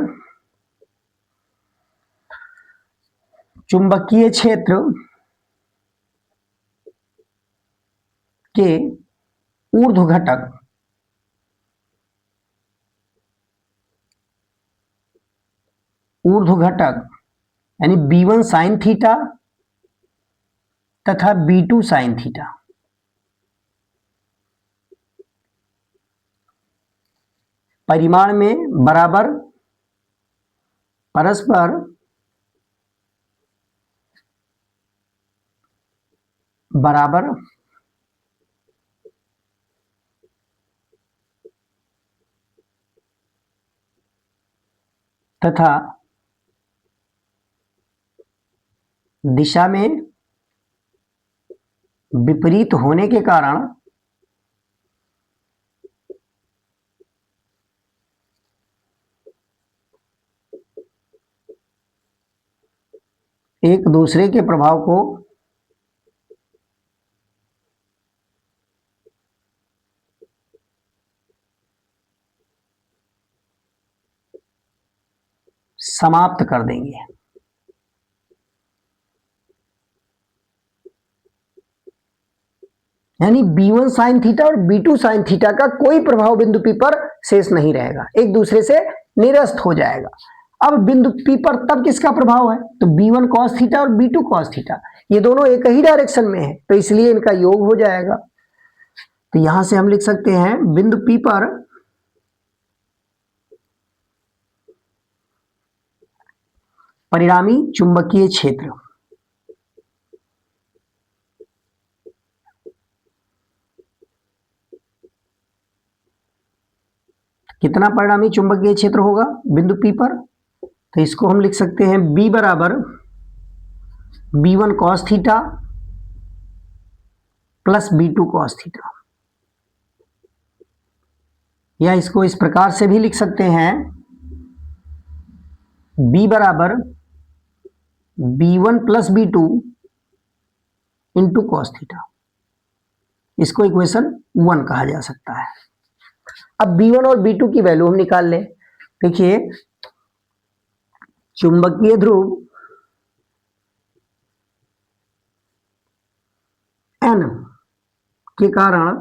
चुंबकीय क्षेत्र के ऊर्ध्व घटक यानी B1 sin थीटा तथा B2 sin थीटा परिमाण में बराबर, परस्पर बराबर तथा दिशा में विपरीत होने के कारण एक दूसरे के प्रभाव को समाप्त कर देंगे। यानी B1 sin थीटा और B2 sin थीटा का कोई प्रभाव बिंदु P पर शेष नहीं रहेगा, एक दूसरे से निरस्त हो जाएगा। अब बिंदु P पर तब किसका प्रभाव है, तो B1 cos थीटा और B2 cos थीटा, ये दोनों एक ही डायरेक्शन में है तो इसलिए इनका योग हो जाएगा। तो यहां से हम लिख सकते हैं बिंदु P पर परिणामी चुंबकीय क्षेत्र कितना परिणामी चुंबकीय क्षेत्र होगा बिंदु P पर, तो इसको हम लिख सकते हैं B बराबर B1 cos theta plus B2 cos theta, या इसको इस प्रकार से भी लिख सकते हैं B बराबर B1 plus B2 into cos theta, इसको इक्वेशन 1 कहा जा सकता है। अब B1 और B2 की वैल्यू हम निकाल लें। देखिए चुंबकीय ध्रुव N के कारण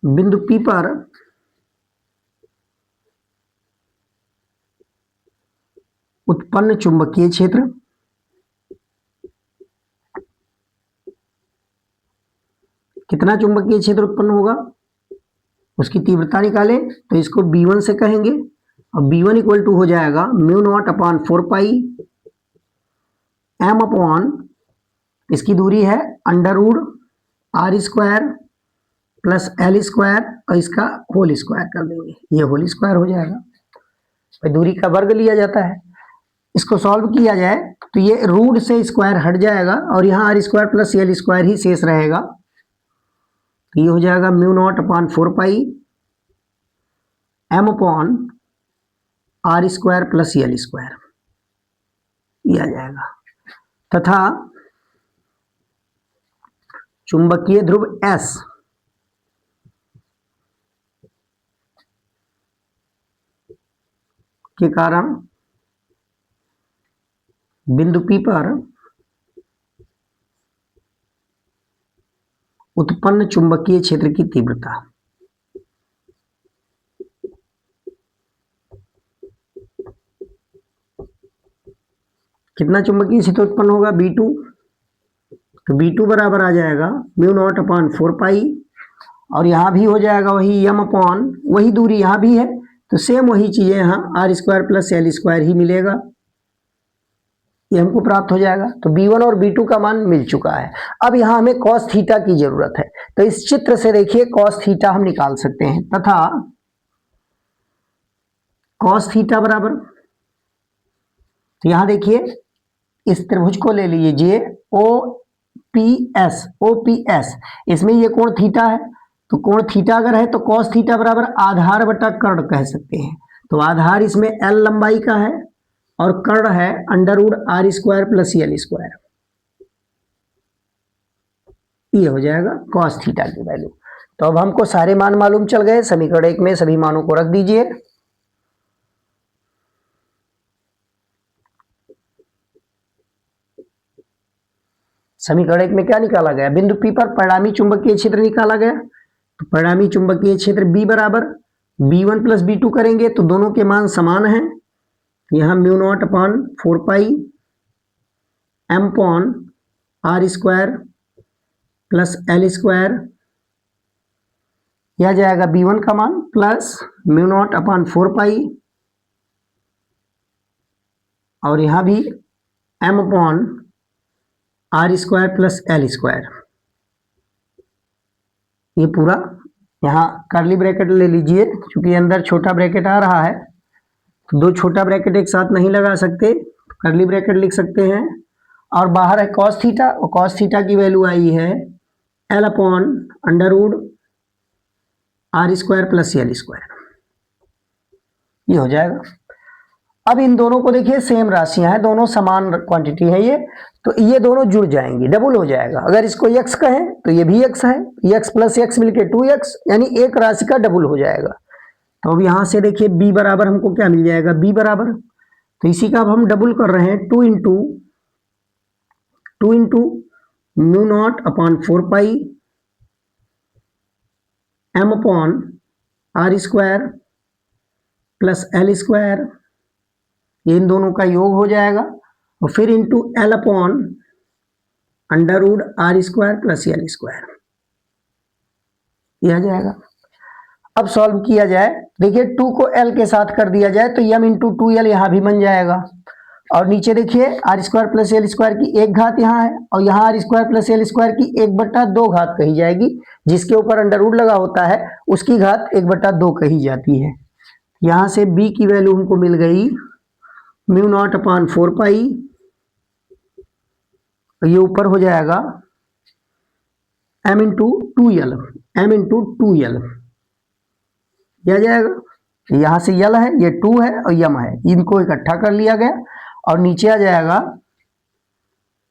बिंदु P पर उत्पन्न चुंबकीय क्षेत्र कितना चुंबकीय क्षेत्र उत्पन्न होगा, उसकी तीव्रता निकाले तो इसको B1 से कहेंगे और B1 इक्वल टू हो जाएगा mu naught upon 4 pi M upon इसकी दूरी है under root R square plus L square और इसका होल स्क्वायर कर देंगे, ये होल स्क्वायर हो जाएगा। भाई दूरी का वर्ग लिया जाता है, इसको सॉल्व किया जाए तो ये रूट से स्क्वायर हट जाएगा और यहाँ R square plus L square ही शेष रहेगा। तो ये हो जाएगा mu naught upon 4 pi M upon R square plus L square, ये आ जाएगा। तथा चुंबकीय ध्रुव S के कारण बिंदु P पर उत्पन्न चुंबकीय क्षेत्र की तीव्रता कितना चुंबकीय क्षेत्र उत्पन्न होगा B2, तो B2 बराबर आ जाएगा म्यू नॉट अपॉन 4 पाई और यहाँ भी हो जाएगा वही M अपॉन वही दूरी यहाँ भी है तो सेम वही चीजें यहाँ R square plus L square ही मिलेगा, ये हमको प्राप्त हो जाएगा। तो B1 और B2 का मान मिल चुका है। अब यहाँ हमें cos थीटा की जरूरत है, तो इस चित्र से देखिए cos थीटा हम निकाल सकते हैं तथा cos थीटा बराबर, तो यहाँ देखिए इस त्रिभुज को ले लीजिए OPS, इसमें ये कोण थीटा है, तो कोण थीटा अगर है तो cos थीटा बराबर आधार बटा कर्ण कह सकते हैं। तो आधार इसमें L लंबाई का है और कर्ण है under root R square plus L square, ये हो जाएगा cos थीटा की वैल्यू। तो अब हमको सारे मान मालूम चल गए, समीकरण 1 में सभी मानों को रख दीजिए। समीकरण 1 में क्या निकाला गया, बिंदु P पर परिणामी चुंबकीय क्षेत्र निकाला गया, तो परिणामी चुंबकीय क्षेत्र B बराबर B1 प्लस B2 करेंगे तो दोनों के मान समान हैं, यहाँ mu naught upon 4 pi M upon R square plus L square, यह जाएगा B1 का मान plus mu naught upon 4 pi और यहाँ भी M upon R square plus L square, ये पूरा यहाँ कर्ली ब्रैकेट ले लीजिए, क्योंकि अंदर छोटा ब्रैकेट आ रहा है तो दो छोटा ब्रैकेट एक साथ नहीं लगा सकते, कर्ली ब्रैकेट लिख सकते हैं। और बाहर है cos थीटा और cos थीटा की वैल्यू आई है L upon under root R square plus L square, ये हो जाएगा। अब इन दोनों को देखिए सेम राशियां हैं, दोनों समान क्वांटिटी है ये, तो ये दोनों जुड़ जाएंगी, डबल हो जाएगा। अगर इसको x कहें तो ये भी x है, x प्लस x मिलके 2x, यानी एक राशि का डबल हो जाएगा। तो अब यहां से देखिए b बराबर हमको क्या मिल जाएगा, b बराबर, तो इसी का अब हम डबल कर रहे हैं 2 into mu naught upon 4 pi M upon R square plus L square, ये इन दोनों का योग हो जाएगा और फिर into L upon under root R square plus L square, यह आ जाएगा। अब सॉल्व किया जाए, देखिए 2 को L के साथ कर दिया जाए तो M इंटू 2L यहाँ भी बन जाएगा और नीचे देखिए R square plus L square की एक घात यहाँ है और यहाँ R square plus L square की 1/2 घात कही जाएगी, जिसके ऊपर अंडर रूट लगा होता है उसकी घात 1/2 कही जाती है। यहाँ से B की वैल्यू हमको मिल गई म्यू नॉट अपॉन 4 पाई, ये ऊपर हो जाएगा M इंटू 2L, यह जाएगा। यहाँ से L है, ये 2 है और M है, इनको इकट्ठा कर लिया गया और नीचे आ जाएगा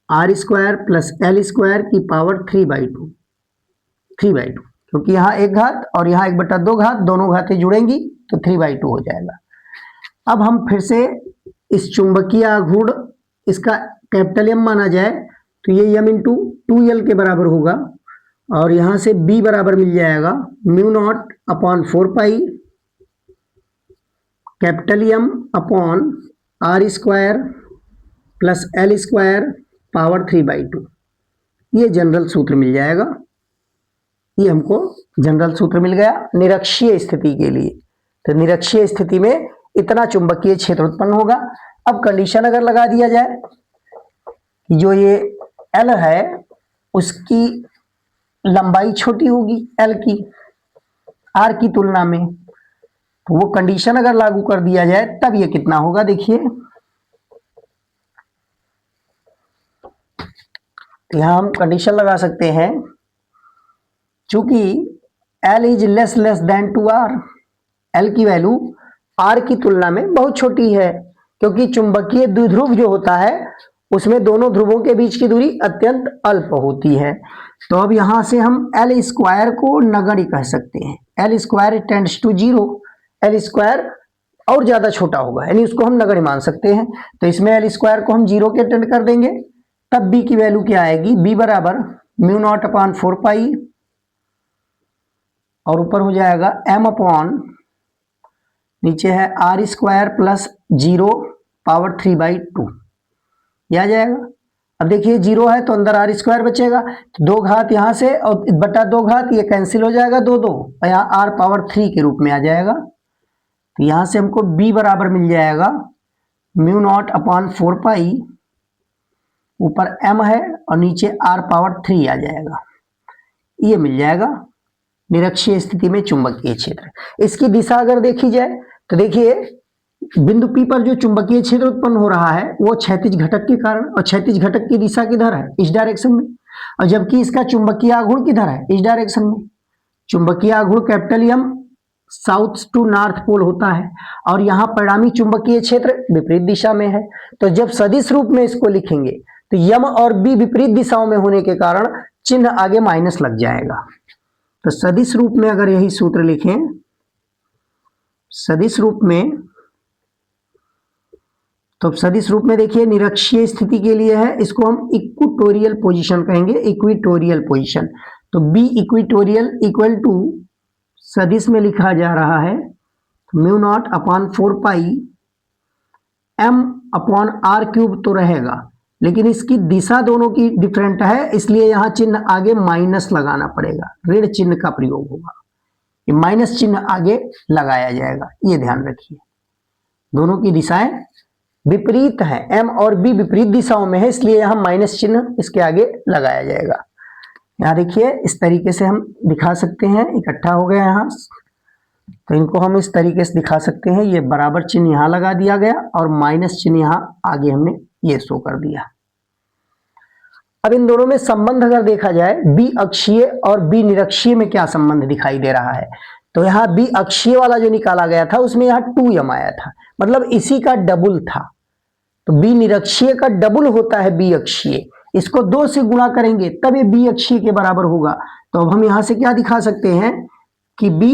R square plus L square की पावर 3/2, क्योंकि यहाँ एक घात और यहाँ 1/2 घात, दोनों घातें जुड़ेंगी तो 3/2 हो जाएगा। अब हम फिर से इस चुंबकीय आघूर्ण इसका कैपिटल एम माना जाए तो ये एम इंटू 2L के बराबर होगा और यहां से B बराबर मिल जाएगा mu naught upon 4 pi capital M upon R square plus L square power 3/2। ये जनरल सूत्र मिल जाएगा। ये हमको जनरल सूत्र मिल गया निरक्षीय स्थिति के लिए। तो निरक्षीय स्थिति में इतना चुंबकीय क्षेत्र उत्पन्न होगा। अब कंडीशन अगर लगा दिया जाए कि जो ये L है उसकी लंबाई छोटी होगी L की R की तुलना में, तो वो कंडीशन अगर लागू कर दिया जाए तब ये कितना होगा देखिए। यहां हम कंडीशन लगा सकते हैं चूंकि L is less than 2R, L की वैल्यू R की तुलना में बहुत छोटी है क्योंकि चुंबकीय द्विध्रुव जो होता है उसमें दोनों ध्रुवों के बीच की दूरी अत्यंत अल्प होती है। तो अब यहां से हम L स्क्वायर को नगण्य कह सकते हैं। L square tends to 0, L square और ज्यादा छोटा होगा यानी उसको हम नगण्य मान सकते हैं। तो इसमें L स्क्वायर को हम 0 के टेंड कर देंगे तब B की वैल्यू क्या आएगी, B बराबर म्यू नॉट अपॉन 4 पाई और ऊपर हो जाएगा M अपॉन नीचे है R स्क्वायर प्लस 0 पावर 3/2। यह आ जाएगा। अब देखिए 0 है तो अंदर R स्क्वायर बचेगा तो 2 घात यहां से और बटा 2 घात ये कैंसिल हो जाएगा 2 और यहाँ R पावर 3 के रूप में आ जाएगा। तो यहां से हमको B बराबर मिल जाएगा म्यू नॉट अपॉन 4 पाई, ऊपर M है और नीचे R पावर 3 आ जाएगा। ये मिल जाएगा निरक्षीय स्थिति में चुंबकीय क्षेत्र। इसकी दिशा अगर देखी जाए तो देखिए बिंदु P पर जो चुंबकीय क्षेत्र उत्पन्न हो रहा है वो क्षैतिज घटक के कारण, और क्षैतिज घटक की दिशा किधर है, इस डायरेक्शन में, और जबकि इसका चुंबकीय आघूर्ण किधर है, इस डायरेक्शन में। चुंबकीय आघूर्ण capital M south to north pole होता है और यहाँ परिणामी चुंबकीय क्षेत्र विपरीत दिशा में है। तो जब सदिश रूप में इसको लिखेंगे तो यम और बी विपरीत दिशाओं में होने के कारण चिन्ह आगे माइनस लग जाएगा। तो सदिश रूप में अगर यही सूत्र लिखें, सदिश रूप में, तो सदिश रूप में देखिए निरक्षीय स्थिति के लिए है, इसको हम इक्वेटोरियल पोजीशन कहेंगे, इक्वेटोरियल पोजीशन। तो बी इक्वेटोरियल इक्वल टू सदिश में लिखा जा रहा है mu naught upon 4 pi M upon R cube तो रहेगा, लेकिन इसकी दिशा दोनों की डिफरेंट है इसलिए यहां चिन्ह आगे माइनस लगाना पड़ेगा, ऋण चिन्ह का प्रयोग होगा, ये माइनस चिन्ह आगे लगाया जाएगा। ये ध्यान रखिए दोनों की दिशाएं विपरीत है, एम और बी विपरीत दिशाओं में है इसलिए यहां माइनस चिन्ह इसके आगे लगाया जाएगा। यहां देखिए इस तरीके से हम दिखा सकते हैं, इकट्ठा हो गया यहां, तो इनको हम इस तरीके से दिखा सकते हैं। ये बराबर चिन्ह यहां लगा दिया गया और माइनस चिन्ह यहां आगे हमने ये शो कर दिया। अब इन दोनों में संबंध अगर देखा जाए बी अक्षीय और बी निरक्षीय में क्या संबंध दिखाई दे रहा है, तो यहाँ बी अक्षीय वाला जो निकाला गया था उसमें यहाँ 2m आया था, मतलब इसी का डबल था। तो बी निरक्षीय का डबल होता है बी अक्षीय, इसको 2 से गुणा करेंगे तब ये बी अक्षीय के बराबर होगा। तो अब हम यहां से क्या दिखा सकते हैं कि बी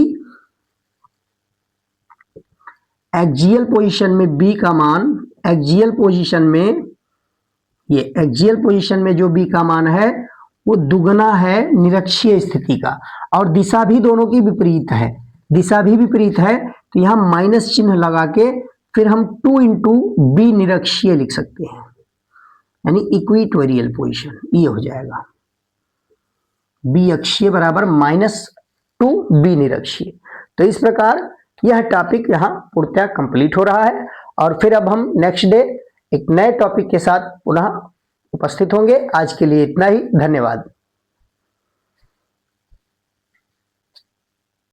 एक्सियल पोजीशन में बी का मान, एक्सियल पोजीशन में, ये एक्सियल पोजीशन में जो बी का मान है वो दुगना है निरक्षीय स्थिति का, और दिशा भी दोनों की विपरीत है, दिशा भी विपरीत है। तो यहां माइनस चिन्ह लगा के फिर हम 2 इंटू बी निरक्षीय लिख सकते हैं, यानी इक्वेटोरियल पोजीशन ये हो जाएगा। बी अक्षीय बराबर -2 बी निरक्षीय। तो इस प्रकार यह टॉपिक यहाँ पूर्णतः कंप्लीट हो रहा है और फिर अब हम नेक्स्ट डे एक नए टॉपिक के साथ पुनः उपस्थित होंगे। आज के लिए इतना ही, धन्यवाद।